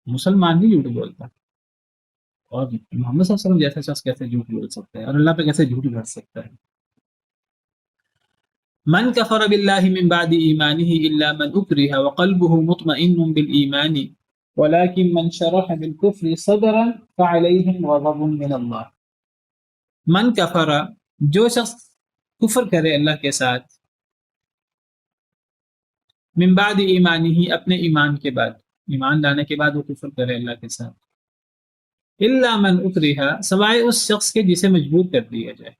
مسلمان بھی جھوٹ بولتا ہے، اور محمد صلی اللہ علیہ وسلم جیسا شخص کیسے جھوٹ بول سکتا ہے اور اللہ پہ کیسے جھوٹ گھڑ سکتا ہے؟ من کفر باللہ من بعد ایمانہ الا من اکرہ وقلبہ مطمئن بالایمان ولكن من شرح بالکفر صدرا فعلیہم غضب من اللہ۔ من کفر، جو شخص کفر کرے اللہ کے ساتھ، من بعد ایمانہ، اپنے ایمان کے بعد، ایمان لانے کے بعد وہ کفر کرے اللہ کے ساتھ، الا من اکرہ، سوائے اس شخص کے جسے مجبور کر دیا جائے،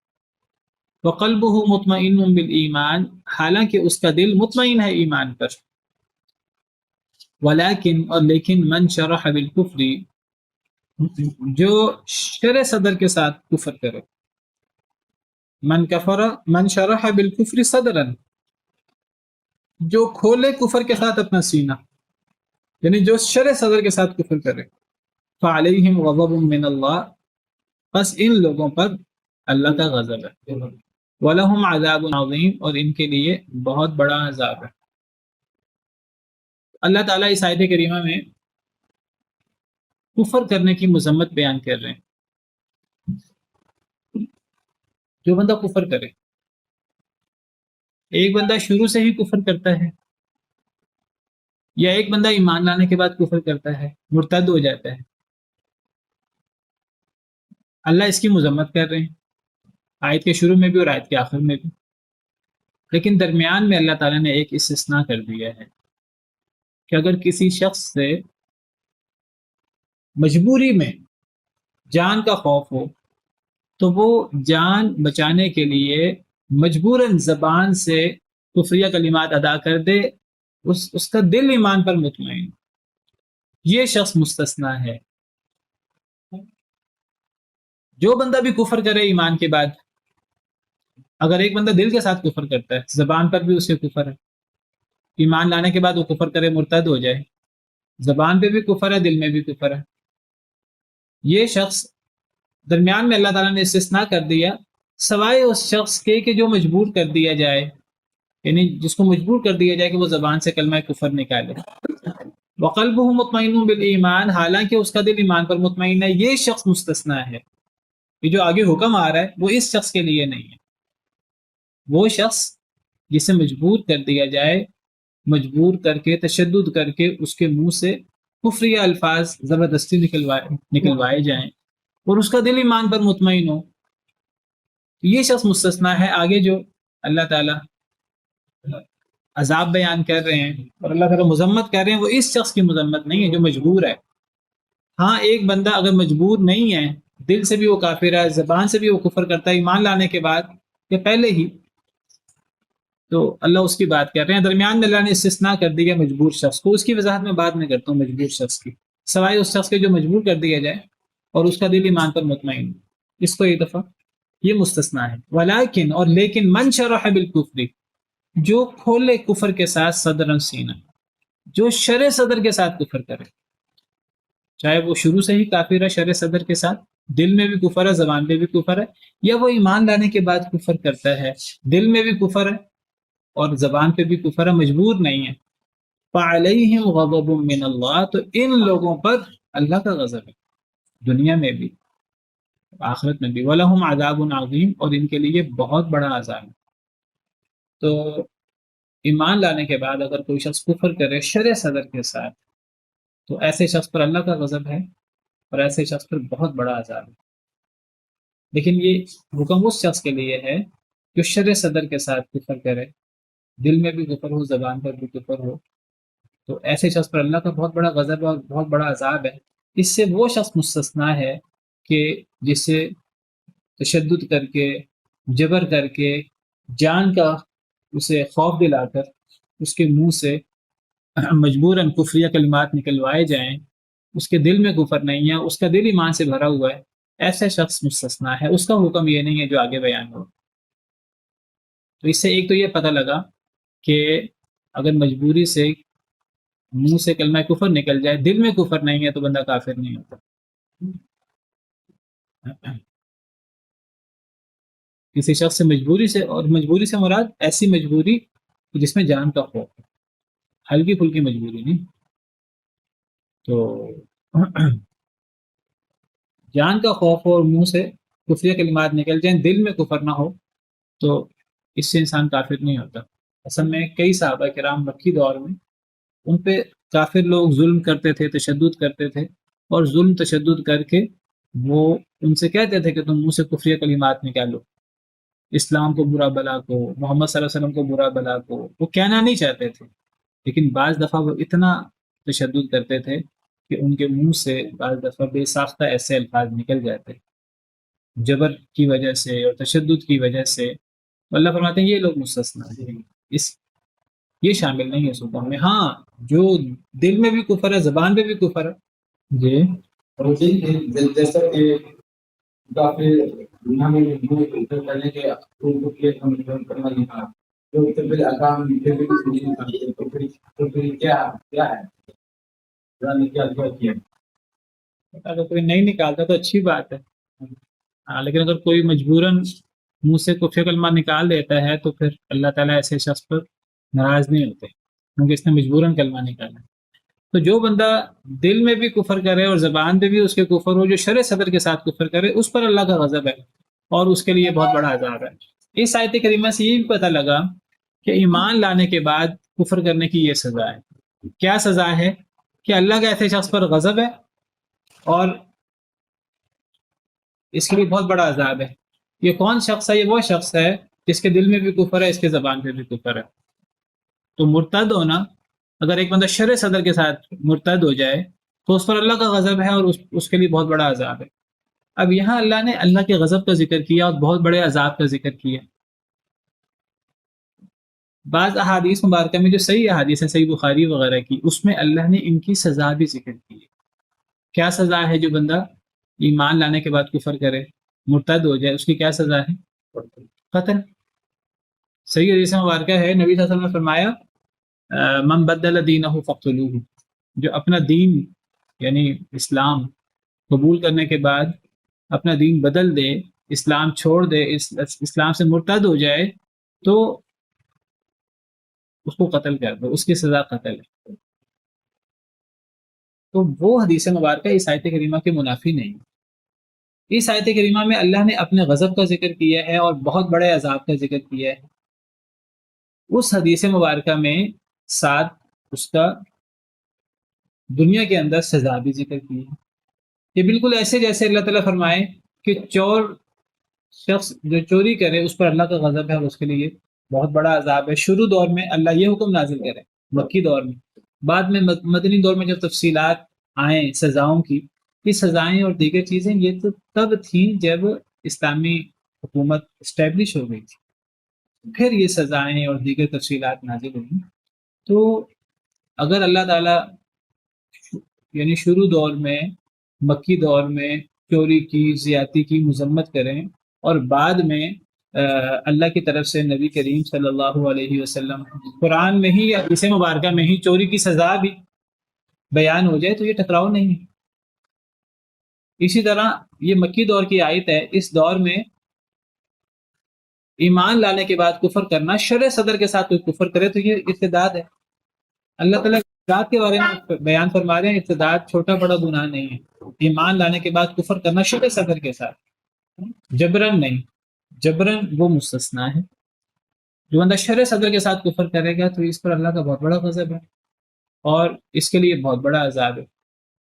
وقلبہ مطمئن بالایمان، حالانکہ اس کا دل مطمئن ہے ایمان پر، ولیکن، اور لیکن، من شرح بالکفر، جو شرح صدر کے ساتھ کفر کرے، من کفر، من شرح بالکفر صدرا، جو کھولے کفر کے ساتھ اپنا سینہ، یعنی جو شرح صدر کے ساتھ کفر کرے، فعلیہم غضب من اللہ، پس ان لوگوں پر اللہ کا غضب ہے، وَلَهُمْ عَذَابٌ عَظِيمٌ، اور ان کے لیے بہت بڑا عذاب ہے۔ اللہ تعالیٰ اس آیت کریمہ میں کفر کرنے کی مذمت بیان کر رہے ہیں۔ جو بندہ کفر کرے، ایک بندہ شروع سے ہی کفر کرتا ہے، یا ایک بندہ ایمان لانے کے بعد کفر کرتا ہے، مرتد ہو جاتا ہے، اللہ اس کی مذمت کر رہے ہیں، آیت کے شروع میں بھی اور آیت کے آخر میں بھی۔ لیکن درمیان میں اللہ تعالیٰ نے ایک استثناء کر دیا ہے کہ اگر کسی شخص سے مجبوری میں جان کا خوف ہو تو وہ جان بچانے کے لیے مجبوراً زبان سے کفریہ کلمات ادا کر دے، اس کا دل ایمان پر مطمئن، یہ شخص مستثنا ہے. جو بندہ بھی کفر کرے ایمان کے بعد، اگر ایک بندہ دل کے ساتھ کفر کرتا ہے، زبان پر بھی اسے کفر ہے، ایمان لانے کے بعد وہ کفر کرے، مرتد ہو جائے، زبان پہ بھی کفر ہے، دل میں بھی کفر ہے، یہ شخص درمیان میں اللہ تعالیٰ نے استثناء کر دیا، سوائے اس شخص کے کہ جو مجبور کر دیا جائے، یعنی جس کو مجبور کر دیا جائے کہ وہ زبان سے کلمہ کفر نکالے. وقلبہ مطمئن بالایمان، حالانکہ اس کا دل ایمان پر مطمئن ہے، یہ شخص مستثنا ہے. یہ جو آگے حکم آ رہا ہے وہ اس شخص کے لیے نہیں ہے. وہ شخص جسے مجبور کر دیا جائے، مجبور کر کے تشدد کر کے اس کے منہ سے کفری الفاظ زبردستی نکلوائے جائیں اور اس کا دل ایمان پر مطمئن ہو، یہ شخص مستثنا ہے. آگے جو اللہ تعالیٰ عذاب بیان کر رہے ہیں اور اللہ تعالیٰ مذمت کر رہے ہیں، وہ اس شخص کی مذمت نہیں ہے جو مجبور ہے. ہاں ایک بندہ اگر مجبور نہیں ہے، دل سے بھی وہ کافر ہے، زبان سے بھی وہ کفر کرتا ہے ایمان لانے کے بعد یا پہلے ہی، تو اللہ اس کی بات کر رہے ہیں. درمیان میں اللہ نے استثناء کر دیا مجبور شخص کو، اس کی وضاحت میں بعد میں کرتا ہوں مجبور شخص کی، سوائے اس شخص کے جو مجبور کر دیا جائے اور اس کا دل ایمان پر مطمئن، اس کو ایک دفعہ یہ مستثنا ہے. ولیکن، اور لیکن، من شرح بالکفر، جو کھولے کفر کے ساتھ صدرن سینہ، جو شرع صدر کے ساتھ کفر کرے، چاہے وہ شروع سے ہی کافر ہے شرع صدر کے ساتھ، دل میں بھی کفر ہے، زبان پہ بھی کفر ہے، یا وہ ایمان لانے کے بعد کفر کرتا ہے، دل میں بھی کفر ہے اور زبان پہ بھی کفر ہے، مجبور نہیں ہے، فعلیہم غضب من اللہ، تو ان لوگوں پر اللہ کا غضب ہے، دنیا میں بھی آخرت میں بھی، وَلَهُمْ عَذَابٌ عَظِيمٌ، اور ان کے لیے بہت بڑا عذاب ہے. تو ایمان لانے کے بعد اگر کوئی شخص کفر کرے شرع صدر کے ساتھ، تو ایسے شخص پر اللہ کا غضب ہے اور ایسے شخص پر بہت بڑا عذاب ہے. لیکن یہ حکم اس شخص کے لیے ہے جو شرع صدر کے ساتھ کفر کرے، دل میں بھی کفر ہو، زبان پر بھی کفر ہو، تو ایسے شخص پر اللہ کا بہت بڑا غضب ہے اور بہت بڑا عذاب ہے. اس سے وہ شخص مستثنا ہے کہ جسے تشدد کر کے، جبر کر کے، جان کا اسے خوف دلا کر اس کے منہ سے مجبوراً کفریہ کلمات نکلوائے جائیں، اس کے دل میں کفر نہیں ہے، اس کا دل ایمان سے بھرا ہوا ہے، ایسا شخص مستثنا ہے. اس کا حکم یہ نہیں ہے جو آگے بیان ہو. تو اس سے ایک تو یہ پتہ لگا کہ اگر مجبوری سے منہ سے کلمہ کفر نکل جائے، دل میں کفر نہیں ہے، تو بندہ کافر نہیں ہوتا. کسی شخص سے مجبوری سے، اور مجبوری سے مراد ایسی مجبوری جس میں جان کا خوف ہے، ہلکی پھلکی مجبوری نہیں. تو جان کا خوف ہو اور منہ سے کفریہ کلمات نکل جائیں، دل میں کفر نہ ہو، تو اس سے انسان کافر نہیں ہوتا. اصل میں کئی صحابہ کرام مکی دور میں ان پہ کافر لوگ ظلم کرتے تھے، تشدد کرتے تھے، اور ظلم تشدد کر کے وہ ان سے کہتے تھے کہ تم منہ سے کفریہ کلمات نکالو، اسلام کو برا بلا کو، محمد صلی اللہ علیہ وسلم کو برا بلا کو وہ کہنا نہیں چاہتے تھے، لیکن بعض دفعہ وہ اتنا تشدد کرتے تھے کہ ان کے منہ سے بعض دفعہ بے ساختہ ایسے الفاظ نکل جاتے، جبر کی وجہ سے اور تشدد کی وجہ سے. اللہ فرماتے ہیں یہ لوگ مستثنا ہیں، اس یہ شامل نہیں ہے اس حکم میں. ہاں جو دل میں بھی کفر ہے، زبان پہ بھی کفر ہے. جی اور جیسا کہ کافی دنیا میں کرنے کے ان کو کرنا نہیں تھا، تو پھر اکام پھر کیا ہے کیا کیا. اگر کوئی نہیں نکالتا تو اچھی بات ہے، لیکن اگر کوئی مجبوراً منہ سے کفر کلمہ نکال دیتا ہے تو پھر اللہ تعالیٰ ایسے شخص پر ناراض نہیں ہوتے، کیونکہ اس نے مجبوراً کلمہ نکالا. تو جو بندہ دل میں بھی کفر کرے اور زبان پہ بھی اس کے کفر ہو، جو شرع صدر کے ساتھ کفر کرے، اس پر اللہ کا غضب ہے اور اس کے لیے بہت بڑا عذاب ہے. اس آیت کریمہ سے یہ بھی پتہ لگا کہ ایمان لانے کے بعد کفر کرنے کی یہ سزا ہے. کیا سزا ہے؟ کہ اللہ کا ایسے شخص پر غضب ہے اور اس کے لیے بہت بڑا عذاب ہے. یہ کون شخص ہے؟ یہ وہ شخص ہے جس کے دل میں بھی کفر ہے، اس کے زبان پہ بھی کفر ہے. تو مرتد ہونا، اگر ایک بندہ شرع صدر کے ساتھ مرتد ہو جائے تو اس پر اللہ کا غضب ہے اور اس کے لیے بہت بڑا عذاب ہے. اب یہاں اللہ نے اللہ کے غضب کا ذکر کیا اور بہت بڑے عذاب کا ذکر کیا. بعض احادیث مبارکہ میں جو صحیح احادیث ہیں صحیح بخاری وغیرہ کی، اس میں اللہ نے ان کی سزا بھی ذکر کی ہے۔ کیا سزا ہے؟ جو بندہ ایمان لانے کے بعد کفر کرے، مرتد ہو جائے، اس کی کیا سزا ہے؟ قتل۔ صحیح حدیث مبارکہ ہے، نبی صلی اللہ علیہ وسلم نے فرمایا من بدل دینہ فقتلوہ، جو اپنا دین یعنی اسلام قبول کرنے کے بعد اپنا دین بدل دے، اسلام چھوڑ دے، اسلام سے مرتد ہو جائے، تو اس کو قتل کر دو، اس کی سزا قتل ہے۔ تو وہ حدیث مبارکہ اس آیت کریمہ کے منافی نہیں۔ اس آیت کریمہ میں اللہ نے اپنے غضب کا ذکر کیا ہے اور بہت بڑے عذاب کا ذکر کیا ہے۔ اس حدیث مبارکہ میں ساتھ اس کا دنیا کے اندر سزا بھی ذکر کی ہے۔ یہ بالکل ایسے جیسے اللہ تعالیٰ فرمائے کہ چور شخص جو چوری کرے اس پر اللہ کا غضب ہے اور اس کے لیے بہت بڑا عذاب ہے۔ شروع دور میں اللہ یہ حکم نازل کرے، مکی دور میں، بعد میں مدنی دور میں جب تفصیلات آئیں سزاؤں کی، یہ سزائیں اور دیگر چیزیں یہ تو تب تھیں جب اسلامی حکومت اسٹیبلش ہو گئی تھی، پھر یہ سزائیں اور دیگر تفصیلات نازل ہوئیں۔ تو اگر اللہ تعالیٰ یعنی شروع دور میں مکی دور میں چوری کی، زیادتی کی مذمت کریں، اور بعد میں اللہ کی طرف سے نبی کریم صلی اللہ علیہ وسلم قرآن میں ہی یا حدیث مبارکہ میں ہی چوری کی سزا بھی بیان ہو جائے، تو یہ ٹکراؤ نہیں ہے۔ اسی طرح یہ مکی دور کی آیت ہے، اس دور میں ایمان لانے کے بعد کفر کرنا، شرع صدر کے ساتھ کوئی کفر کرے تو یہ ارتداد ہے۔ اللہ تعالیٰ ارتداد کے بارے میں بیان فرما رہے ہیں، ارتداد چھوٹا بڑا گناہ نہیں ہے۔ ایمان لانے کے بعد کفر کرنا شرع صدر کے ساتھ، جبرن نہیں، جبرن وہ مستثنا ہے۔ جو بندہ شرع صدر کے ساتھ کفر کرے گا تو اس پر اللہ کا بہت بڑا غضب ہے اور اس کے لیے بہت بڑا عذاب ہے۔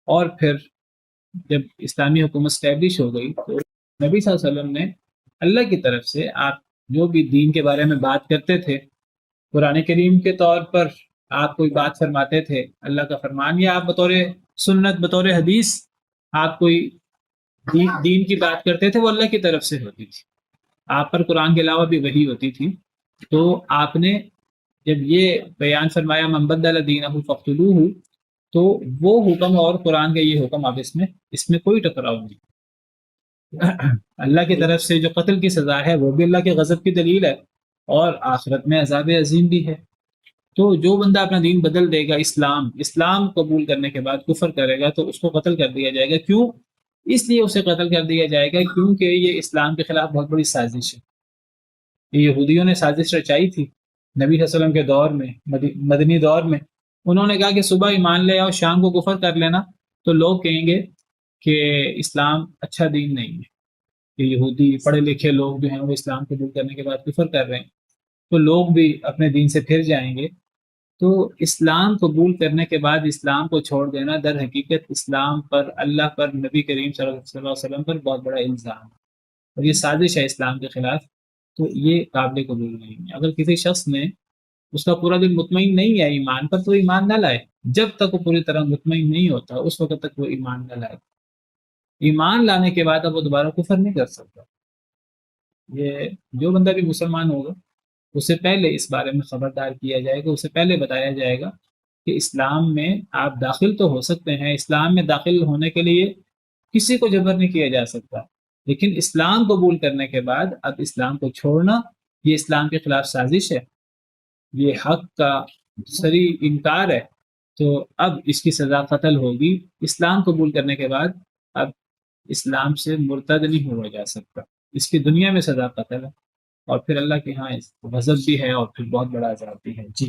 اور پھر جب اسلامی حکومت اسٹیبلش ہو گئی تو نبی صلی اللہ علیہ وسلم نے اللہ کی طرف سے آپ جو بھی دین کے بارے میں بات کرتے تھے، قرآن کریم کے طور پر آپ کوئی بات فرماتے تھے، اللہ کا فرمان، یا آپ بطور سنت بطور حدیث آپ کوئی دین کی بات کرتے تھے، وہ اللہ کی طرف سے ہوتی تھی، آپ پر قرآن کے علاوہ بھی وحی ہوتی تھی۔ تو آپ نے جب یہ بیان فرمایا من بدل دینہ فقتلوہ، تو وہ حکم اور قرآن کا یہ حکم، اب اس میں کوئی ٹکراؤ نہیں۔ اللہ کی طرف سے جو قتل کی سزا ہے وہ بھی اللہ کے غضب کی دلیل ہے اور آخرت میں عذاب عظیم بھی ہے۔ تو جو بندہ اپنا دین بدل دے گا، اسلام قبول کرنے کے بعد کفر کرے گا، تو اس کو قتل کر دیا جائے گا۔ کیوں؟ اس لیے اسے قتل کر دیا جائے گا کیونکہ یہ اسلام کے خلاف بہت بڑی سازش ہے۔ یہ یہودیوں نے سازش رچائی تھی نبی صلی اللہ علیہ وسلم کے دور میں، مدنی دور میں۔ انہوں نے کہا کہ صبح ایمان لے آؤ، شام کو کفر کر لینا، تو لوگ کہیں گے کہ اسلام اچھا دین نہیں ہے، کہ یہودی پڑھے لکھے لوگ جو ہیں وہ اسلام قبول کرنے کے بعد کفر کر رہے ہیں، تو لوگ بھی اپنے دین سے پھر جائیں گے۔ تو اسلام قبول کرنے کے بعد اسلام کو چھوڑ دینا در حقیقت اسلام پر، اللہ پر، نبی کریم صلی اللہ علیہ وسلم پر بہت بڑا الزام ہے اور یہ سازش ہے اسلام کے خلاف۔ تو یہ قابل قبول نہیں ہے۔ اگر کسی شخص نے اس کا پورا دل مطمئن نہیں ہے ایمان پر، تو ایمان نہ لائے۔ جب تک وہ پوری طرح مطمئن نہیں ہوتا اس وقت تک وہ ایمان نہ لائے۔ ایمان لانے کے بعد اب وہ دوبارہ کفر نہیں کر سکتا۔ یہ جو بندہ بھی مسلمان ہوگا اسے پہلے اس بارے میں خبردار کیا جائے گا، اسے پہلے بتایا جائے گا کہ اسلام میں آپ داخل تو ہو سکتے ہیں، اسلام میں داخل ہونے کے لیے کسی کو جبر نہیں کیا جا سکتا، لیکن اسلام قبول کرنے کے بعد اب اسلام کو چھوڑنا یہ اسلام کے خلاف سازش ہے، یہ حق کا سری انکار ہے، تو اب اس کی سزا قتل ہوگی۔ اسلام قبول کرنے کے بعد اب اسلام سے مرتد نہیں ہوا جا سکتا، اس کی دنیا میں سزا قتل ہے اور پھر اللہ کے ہاں غضب بھی ہے اور پھر بہت بڑا عذاب بھی ہے۔ جی،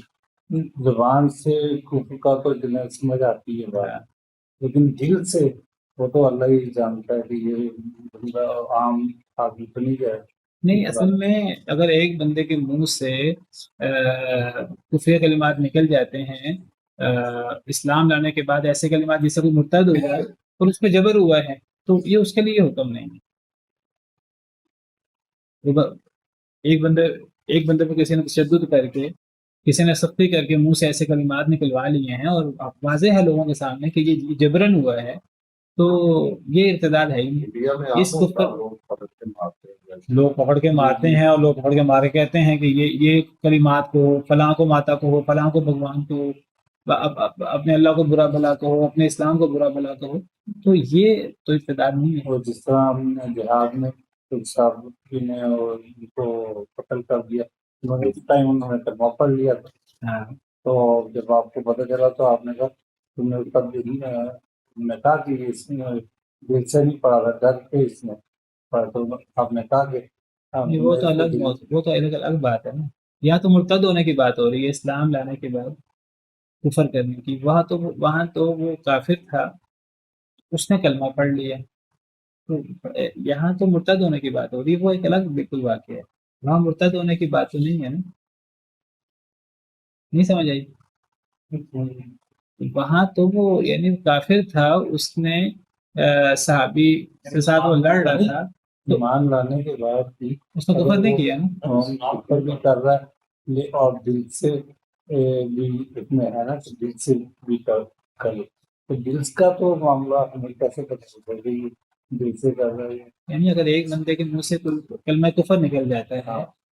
زبان سے کفر کا تو دل سمجھ آتی ہے بات، لیکن دل سے وہ تو اللہ ہی جانتا ہے کہ یہ بندہ عام آدمی تو نہیں ہے۔ نہیں، اصل میں اگر ایک بندے کے منہ سے کفر کلمات نکل جاتے ہیں اسلام لانے کے بعد، ایسے کلمات جیسے کوئی مرتد ہو جائے اور اس پہ جبر ہوا ہے، تو یہ اس کے لیے حکم نہیں ہے۔ ایک بندے پہ کسی نے تشدد کر کے، کسی نے سختی کر کے منہ سے ایسے کلمات نکلوا لیے ہیں اور واضح ہے لوگوں کے سامنے کہ یہ جبرن ہوا ہے، تو یہ ارتداد ہے ہی نہیں۔ انڈیا میں اس عام کفر لوگ پکڑ کے مارتے ہیں، لوگ پکڑ کے مارتے ہیں، اور لوگ پکڑ کے مارے کہتے ہیں کہ یہ کلمات کو فلاں کو ماتا کو ہو، فلاں کو بھگوان کو ہو، اپنے اللہ کو برا بھلا کہو، اپنے اسلام کو برا بھلا کہو، تو یہ تو ارتداد نہیں ہے۔ اور جس طرح ہم نے جہاد میں صاحب نے اور ان کو قتل کر دیا، مگر اس ٹائم انہوں نے کلمہ پڑھ لیا تھا، ہاں تو جب آپ کو پتہ چلا تو آپ نے کہا تم نے نے کہا کہ اس نے دل سے نہیں پڑھا تھا، ڈر کے اس نے پڑھا، تو آپ نے کہا کہ نہیں، وہ تو الگ وہ تو الگ بات ہے نا، یہاں تو مرتد ہونے کی بات ہو رہی ہے، اسلام لانے کے بعد کفر کرنے کی۔ وہاں تو وہ کافر تھا، اس نے کلمہ پڑھ لیا، تو یہاں تو مرتد ہونے کی بات ہو رہی ہے، وہ ایک الگ بالکل واقعہ ہے، وہاں مرتد ہونے کی بات تو نہیں ہے نا، نہیں سمجھ آئی؟ وہاں تو وہ یعنی کافر تھا، اس نے صحابی کے ساتھ وہ لڑ رہا تھا، تو ایمان لانے کے بعد بھی اس نے کفر نہیں کیا نا۔ کفر بھی کر رہا ہے اور دل سے بھی اس میں ہے نا کہ دل سے بھی کرے، تو دل کا تو معاملہ ہمیں کیسے پتہ چلے گا یہ دل سے کر رہا ہے؟ یعنی اگر ایک بندے کے منہ سے کلمہ کفر نکل جاتا ہے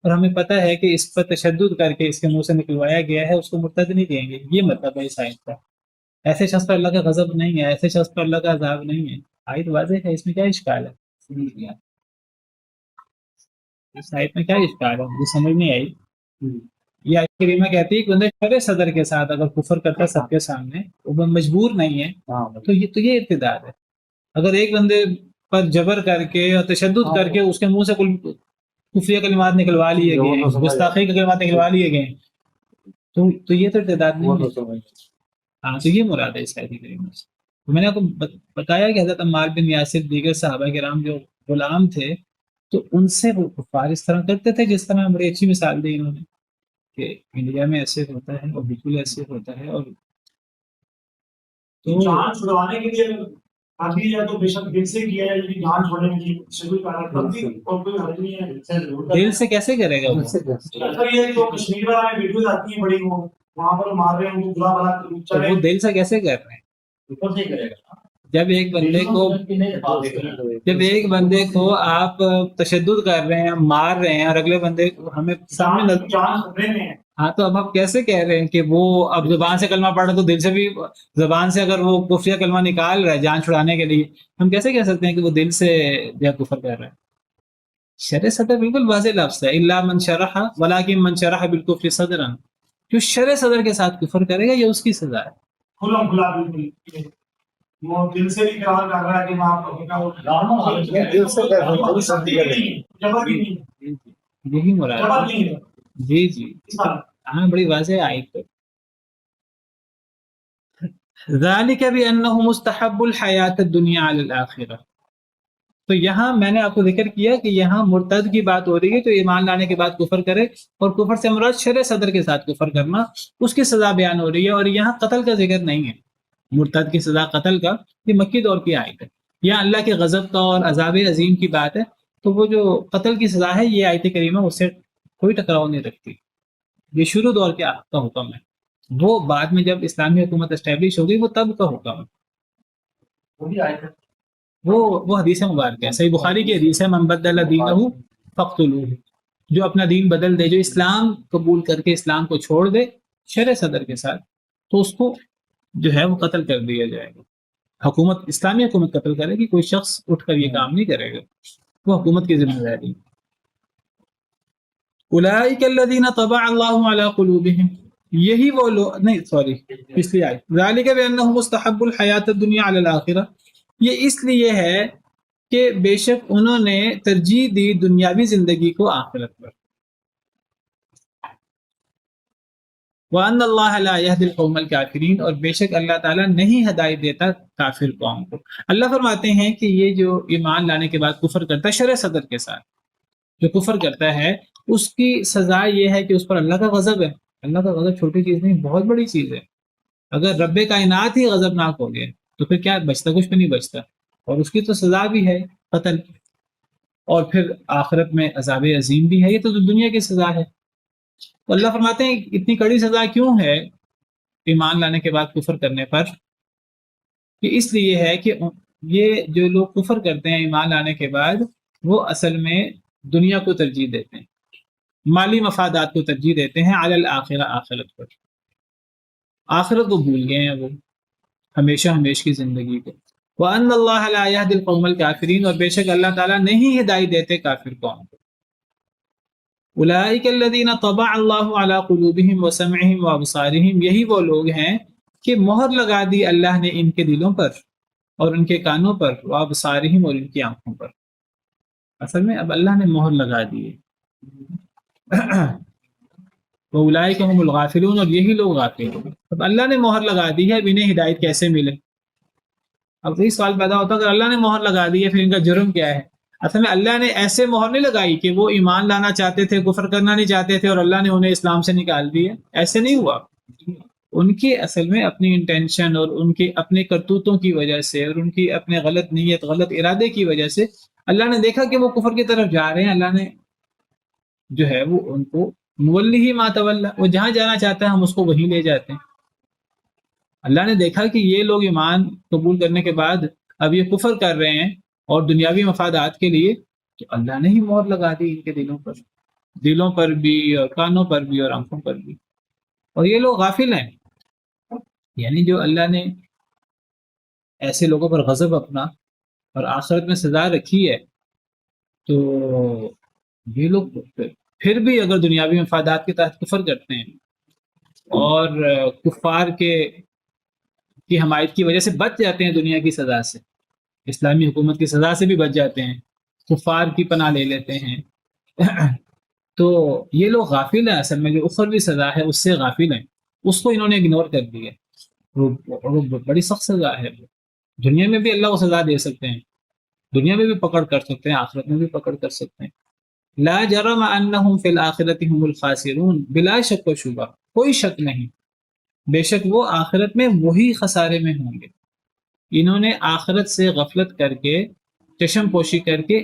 اور ہمیں پتہ ہے کہ اس پر تشدد کر کے اس کے منہ سے نکلوایا گیا ہے، اس کو مرتد نہیں دیں گے، یہ مطلب ہے اس آیت کا۔ ایسے شخص پر اللہ کا غضب نہیں ہے، ایسے شخص پر اللہ کا عذاب نہیں ہے، آیت واضح ہے، اس میں کیا اشکال ہے؟ اس آیت میں کیا اشکال ہے؟ مجھے سمجھ نہیں آئی۔ یہ آیت کریمہ کہتی ہے کہ بندہ شرع صدر کے ساتھ اگر کفر کرتا ہے سب کے سامنے، وہ مجبور نہیں ہے، تو یہ ارتداد ہے۔ اگر ایک بندے پر جبر کر کے اور تشدد کر کے اس کے منہ سے کفریہ کلمات نکلوا لیے گئے، گستاخی کے کلمات نکلوا لیے گئے، تو یہ تو ارتداد نہیں ہے۔ ہاں، تو یہ مراد ہے اس آیت کریمہ سے۔ تو میں نے آپ کو بتایا کہ حضرت عمار بن یاسر دیگر صحابہ کرام جو غلام تھے، تو ان سے وہ کفار اس طرح کرتے تھے جس طرح بڑی اچھی مثال دی انہوں نے کہ انڈیا میں ایسے ہوتا ہے اور بالکل ایسے ہوتا ہے۔ اور تو جان چھڑوانے کے لیے ابھی یا تو بے شک دل سے کیا ہے، لیکن جان چھوڑنے کے لیے شروع کرنا تب بھی اور کوئی حرج نہیں ہے۔ دل سے کیسے کرے گا وہ؟ اکثر یہ جو کشمیر میں ویڈیوز آتی ہیں بڑی، وہ وہاں پر مار رہے ہیں ان کو برا بھلا تو چلے، وہ دل سے کیسے کر رہے ہیں؟ اوپر سے ہی کرے گا۔ جب ایک بندے کو آپ تشدد کر رہے ہیں، مار رہے ہیں، اور اگلے بندے کو ہمیں سامنے جان خطرے میں ہے۔ ہاں، تو اب آپ کیسے کہہ رہے ہیں کہ وہ اب زبان سے کلمہ پڑھ رہا ہے تو دل سے بھی زبان سے اگر وہ کفریہ کلمہ نکال رہا ہے جان چھڑانے کے لیے، ہم کیسے کہہ سکتے ہیں کہ وہ دل سے جو کفر کر رہا ہے؟ شرع صدر بالکل واضح لفظ ہے، الا من شرح ولکن من شرح بالکفر صدرا، جو شرع صدر کے ساتھ کفر کرے گا یہ اس کی سزا ہے۔ کھلا کھلا بالکل، وہ دل سے بھی اقرار کر رہا ہے کہ میں آپ کو دل سے جبر بھی نہیں، یہی مراد جبر ہے۔ نہیں ہے۔ جی جی، ہاں، بڑی واضح آیت ہے۔ ذالک بانہ مستحب الحیات الدنیا علی الاخرہ۔ تو یہاں میں نے آپ کو ذکر کیا کہ یہاں مرتد کی بات ہو رہی ہے، تو ایمان لانے کے بعد کفر کرے، اور کفر سے مراد شرع صدر کے ساتھ کفر کرنا، اس کی سزا بیان ہو رہی ہے، اور یہاں قتل کا ذکر نہیں ہے۔ مرتد کی سزا قتل کا، یہ مکی دور کی آیت ہے، یہاں اللہ کے غضب کا اور عذاب عظیم کی بات ہے، تو وہ جو قتل کی سزا ہے یہ آیت کریمہ اس سے کوئی ٹکراؤ نہیں رکھتی۔ یہ شروع دور کا حکم ہے، وہ بعد میں جب اسلامی حکومت اسٹیبلش ہوگی وہ تب کا حکم ہے۔ وہ بھی آئے تھے، وہ حدیث مبارک ہے، صحیح بخاری کی حدیث ہے، من بدل دینہ فاقتلوہ، جو اپنا دین بدل دے، جو اسلام قبول کر کے اسلام کو چھوڑ دے شرع صدر کے ساتھ، تو اس کو جو ہے وہ قتل کر دیا جائے گا۔ حکومت، اسلامی حکومت قتل کرے گی، کوئی شخص اٹھ کر یہ کام نہیں کرے گا، وہ حکومت کی ذمہ داری۔ اولئک الذین طبع اللہ علی قلوبہم، یہی وہ لوگ، نہیں سوری پچھلی آیت، ذالک بانہ مستحب الحیات الدنیا علی الاخرہ، یہ اس لیے ہے کہ بے شک انہوں نے ترجیح دی دنیاوی زندگی کو آخرت پر۔ وَأَنَّ اللَّهَ لَا يَهْدِي الْقَوْمَ الْكَافِرِينَ، اور بے شک اللہ تعالیٰ نہیں ہدایت دیتا کافر قوم کو۔ اللہ فرماتے ہیں کہ یہ جو ایمان لانے کے بعد کفر کرتا ہے شرع صدر کے ساتھ، جو کفر کرتا ہے اس کی سزا یہ ہے کہ اس پر اللہ کا غضب ہے۔ اللہ کا غضب چھوٹی چیز نہیں، بہت بڑی چیز ہے۔ اگر رب کائنات ہی غضبناک ہو گئے تو پھر کیا بچتا؟ کچھ بھی نہیں بچتا، اور اس کی تو سزا بھی ہے قتل، اور پھر آخرت میں عذاب عظیم بھی ہے، یہ تو دنیا کی سزا ہے۔ تو اللہ فرماتے ہیں اتنی کڑی سزا کیوں ہے ایمان لانے کے بعد کفر کرنے پر؟ کہ اس لیے ہے کہ یہ جو لوگ کفر کرتے ہیں ایمان لانے کے بعد، وہ اصل میں دنیا کو ترجیح دیتے ہیں، مالی مفادات کو ترجیح دیتے ہیں علی الآخرہ، آخرت پر، آخرت کو بھول گئے ہیں وہ، ہمیشہ ہمیش کی زندگی کو۔ وَأَنَّ اللَّهَ لَا يَهْدِي الْقَوْمَ الْكَافِرِينَ، اور بے شک اللہ تعالیٰ نہیں ہدایت دیتے کافر قوم کو۔ أُولَٰئِكَ الَّذِينَ طَبَعَ اللَّهُ عَلَىٰ قُلُوبِهِمْ وَسَمْعِهِمْ وَأَبْصَارِهِمْ، یہی وہ لوگ ہیں کہ مہر لگا دی اللہ نے ان کے دلوں پر اور ان کے کانوں پر، وَأَبْصَارِهِمْ، اور ان کی آنکھوں پر۔ اصل میں اب اللہ نے مہر لگا دی ہے۔ وَأُولَٰئِكَ هُمُ الْغَافِلُونَ، اور یہی لوگ غافل ہیں۔ اب اللہ نے مہر لگا دی ہے، اب انہیں ہدایت کیسے ملے؟ اب یہی سوال پیدا ہوتا ہے اگر اللہ نے مہر لگا دی ہے پھر ان کا جرم کیا ہے؟ اصل میں اللہ نے ایسے مہر نہیں لگائی کہ وہ ایمان لانا چاہتے تھے، کفر کرنا نہیں چاہتے تھے اور اللہ نے انہیں اسلام سے نکال دیا، ایسے نہیں ہوا۔ ان کی اصل میں اپنی انٹینشن اور ان کے اپنے کرتوتوں کی وجہ سے اور ان کی اپنے غلط نیت، غلط ارادے کی وجہ سے اللہ نے دیکھا کہ وہ کفر کی طرف جا رہے ہیں، اللہ نے جو ہے وہ ان کو نولی ما تولی، وہ جہاں جانا چاہتا ہے ہم اس کو وہیں لے جاتے ہیں۔ اللہ نے دیکھا کہ یہ لوگ ایمان قبول کرنے کے بعد اب یہ کفر کر رہے ہیں اور دنیاوی مفادات کے لیے، تو اللہ نے ہی مہر لگا دی ان کے دلوں پر بھی اور کانوں پر بھی اور آنکھوں پر بھی، اور یہ لوگ غافل ہیں۔ یعنی جو اللہ نے ایسے لوگوں پر غضب اپنا اور آخرت میں سزا رکھی ہے، تو یہ لوگ پھر بھی اگر دنیاوی مفادات کے تحت کفر کرتے ہیں اور کفار کی حمایت کی وجہ سے بچ جاتے ہیں دنیا کی سزا سے، اسلامی حکومت کی سزا سے بھی بچ جاتے ہیں، کفار کی پناہ لے لیتے ہیں، تو یہ لوگ غافل ہیں۔ اصل میں جو اخروی سزا ہے اس سے غافل ہیں، اس کو انہوں نے اگنور کر دیا۔ وہ بڑی سخت سزا ہے، دنیا میں بھی اللہ کو سزا دے سکتے ہیں، دنیا میں بھی پکڑ کر سکتے ہیں، آخرت میں بھی پکڑ کر سکتے ہیں۔ لا جرم انہم فی الآخرۃ هم الخاسرون، بلا شک و شبہ، کوئی شک نہیں، بے شک وہ آخرت میں وہی خسارے میں ہوں گے۔ انہوں نے آخرت سے غفلت کر کے، چشم پوشی کر کے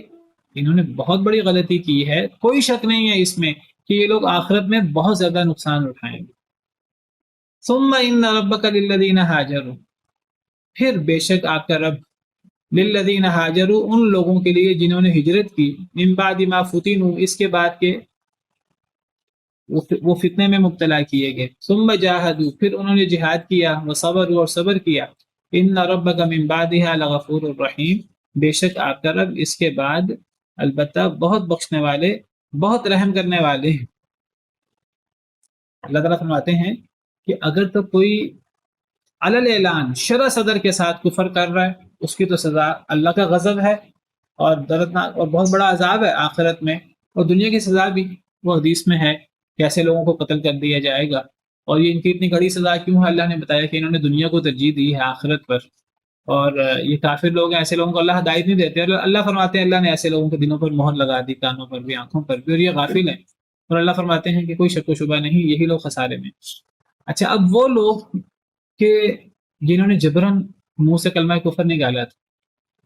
انہوں نے بہت بڑی غلطی کی ہے، کوئی شک نہیں ہے اس میں کہ یہ لوگ آخرت میں بہت زیادہ نقصان اٹھائیں گے۔ ثم ان ربک للذین ہاجروا، پھر بے شک آپ کا رب للذین ہاجروا، ان لوگوں کے لیے جنہوں نے ہجرت کی، من بعد ما فتنوا، اس کے بعد کہ وہ فتنے میں مبتلا کیے گئے، ثم جاہدوا، پھر انہوں نے جہاد کیا، وصبروا، اور صبر کیا، ان ربک من بعدها لغفور الرحیم، بے شک آپ کا رب اس کے بعد البتہ بہت بخشنے والے، بہت رحم کرنے والے ہیں۔ اللہ تعالیٰ فرماتے ہیں کہ اگر تو کوئی علی الاعلان شرع صدر کے ساتھ کفر کر رہا ہے، اس کی تو سزا اللہ کا غضب ہے اور دردناک اور بہت بڑا عذاب ہے آخرت میں، اور دنیا کی سزا بھی وہ حدیث میں ہے کہ ایسے لوگوں کو قتل کر دیا جائے گا۔ اور یہ ان کی اتنی کڑی سزا کیوں ہے؟ اللہ نے بتایا کہ انہوں نے دنیا کو ترجیح دی ہے آخرت پر، اور یہ کافر لوگ ہیں، ایسے لوگوں کو اللہ ہدایت نہیں دیتے۔ اللہ فرماتے ہیں اللہ نے ایسے لوگوں کے دلوں پر مہر لگا دی، کانوں پر بھی، آنکھوں پر بھی، اور یہ غافل ہیں، اور اللہ فرماتے ہیں کہ کوئی شک و شبہ نہیں، یہی لوگ خسارے میں۔ اچھا، اب وہ لوگ کہ جنہوں نے جبراً منہ سے کلمہ کفر نکالا تھا،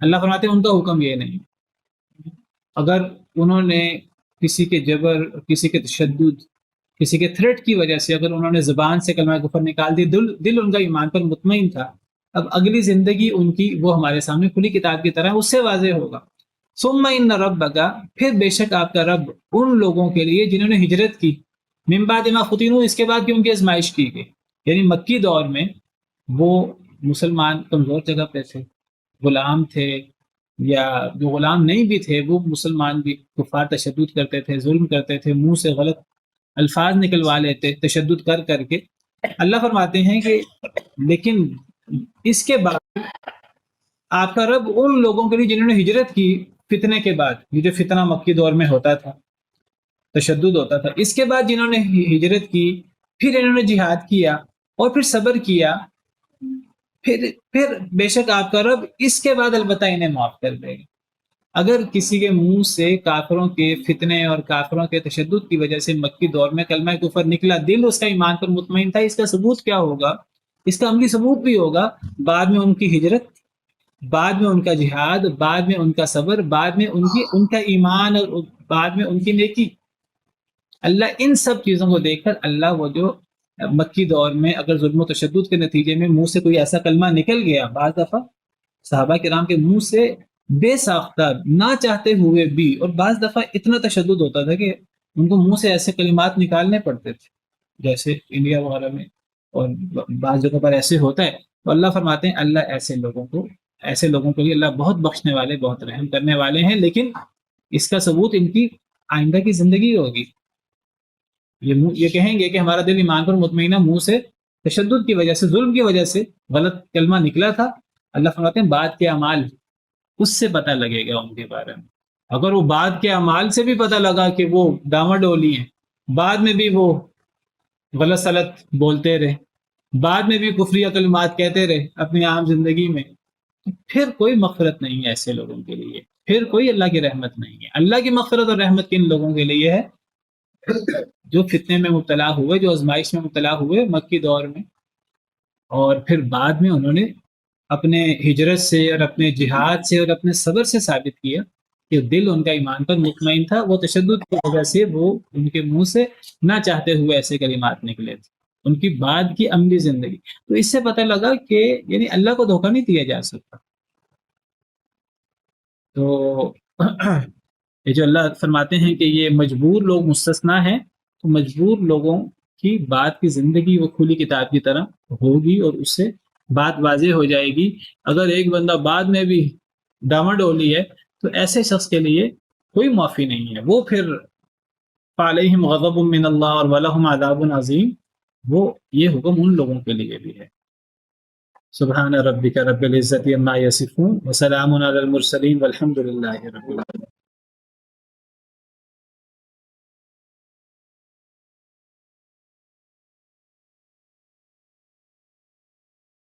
اللہ فرماتے ہیں ان کا حکم یہ نہیں، اگر انہوں نے کسی کے جبر، کسی کے تشدد، کسی کے تھریٹ کی وجہ سے اگر انہوں نے زبان سے کلمہ کفر نکال دی، دل ان کا ایمان پر مطمئن تھا، اب اگلی زندگی ان کی وہ ہمارے سامنے کھلی کتاب کی طرح اس سے واضح ہوگا۔ ثم ان ربک، پھر بے شک آپ کا رب ان لوگوں کے لیے جنہوں نے ہجرت کی، من بعد ما فتنوا، اس کے بعد کہ ان کی آزمائش کی گئی، یعنی مکی دور میں وہ مسلمان کمزور جگہ پہ تھے، غلام تھے، یا جو غلام نہیں بھی تھے وہ مسلمان بھی، کفار تشدد کرتے تھے، ظلم کرتے تھے، منہ سے غلط الفاظ نکلوا لیتے تشدد کر کر کے۔ اللہ فرماتے ہیں کہ لیکن اس کے بعد آپ کا رب ان لوگوں کے لیے جنہوں نے ہجرت کی فتنے کے بعد، یہ جو فتنہ مکی دور میں ہوتا تھا، تشدد ہوتا تھا، اس کے بعد جنہوں نے ہجرت کی، پھر انہوں نے جہاد کیا اور پھر صبر کیا، پھر بے شک آپ کا رب اس کے بعد البتہ انہیں معاف کر دے گا۔ اگر کسی کے منہ سے کافروں کے فتنے اور کافروں کے تشدد کی وجہ سے مکی دور میں کلمہ کفر نکلا، دل اس کا ایمان پر مطمئن تھا، اس کا ثبوت کیا ہوگا؟ اس کا عملی ثبوت بھی ہوگا بعد میں ان کی ہجرت، بعد میں ان کا جہاد، بعد میں ان کا صبر، بعد میں ان کا ایمان، اور بعد میں ان کی نیکی۔ اللہ ان سب چیزوں کو دیکھ کر اللہ وہ جو مکی دور میں اگر ظلم و تشدد کے نتیجے میں منہ سے کوئی ایسا کلمہ نکل گیا، بعض دفعہ صحابہ کرام کے منہ سے بے ساختہ نہ چاہتے ہوئے بھی، اور بعض دفعہ اتنا تشدد ہوتا تھا کہ ان کو منہ سے ایسے کلمات نکالنے پڑتے تھے جیسے انڈیا وغیرہ میں اور بعض جگہ پر ایسے ہوتا ہے، تو اللہ فرماتے ہیں اللہ ایسے لوگوں کے لیے اللہ بہت بخشنے والے، بہت رحم کرنے والے ہیں، لیکن اس کا ثبوت ان کی آئندہ کی زندگی ہوگی۔ یہ کہیں گے کہ ہمارا دل ایمان پر مطمئنہ، منہ سے تشدد کی وجہ سے، ظلم کی وجہ سے غلط کلمہ نکلا تھا، اللہ فرماتے ہیں بعد کے اعمال اس سے پتہ لگے گا ان کے بارے میں۔ اگر وہ بعد کے اعمال سے بھی پتہ لگا کہ وہ ڈاما ڈولی ہیں، بعد میں بھی وہ غلط سلط بولتے رہے، بعد میں بھی کفریہ کلمات کہتے رہے اپنی عام زندگی میں، پھر کوئی مغفرت نہیں ہے ایسے لوگوں کے لیے، پھر کوئی اللہ کی رحمت نہیں ہے۔ اللہ کی مغفرت اور رحمت کن لوگوں کے لیے ہے؟ جو فتنے میں مبتلا ہوئے، جو آزمائش میں مبتلا ہوئے مکی دور میں، اور پھر بعد میں انہوں نے اپنے ہجرت سے اور اپنے جہاد سے اور اپنے صبر سے ثابت کیا کہ دل ان کا ایمان پر مطمئن تھا، وہ تشدد کی وجہ سے وہ ان کے منہ سے نہ چاہتے ہوئے ایسے کلمات نکلے تھے، ان کی بعد کی عملی زندگی۔ تو اس سے پتہ لگا کہ یعنی اللہ کو دھوکہ نہیں دیا جا سکتا۔ تو یہ جو اللہ فرماتے ہیں کہ یہ مجبور لوگ مستثنا ہیں، تو مجبور لوگوں کی بعد کی زندگی وہ کھلی کتاب کی طرح ہوگی اور اس سے بات واضح ہو جائے گی۔ اگر ایک بندہ بعد میں بھی ڈاما ڈولی ہے تو ایسے شخص کے لیے کوئی معافی نہیں ہے، وہ پھر فعلیہم غضب من اللہ اور ولہم عذاب عظیم، وہ یہ حکم ان لوگوں کے لیے بھی ہے۔ سبحان ربک رب العزت عما یصفون وسلام علی المرسلین والحمد للہ رب العالمین۔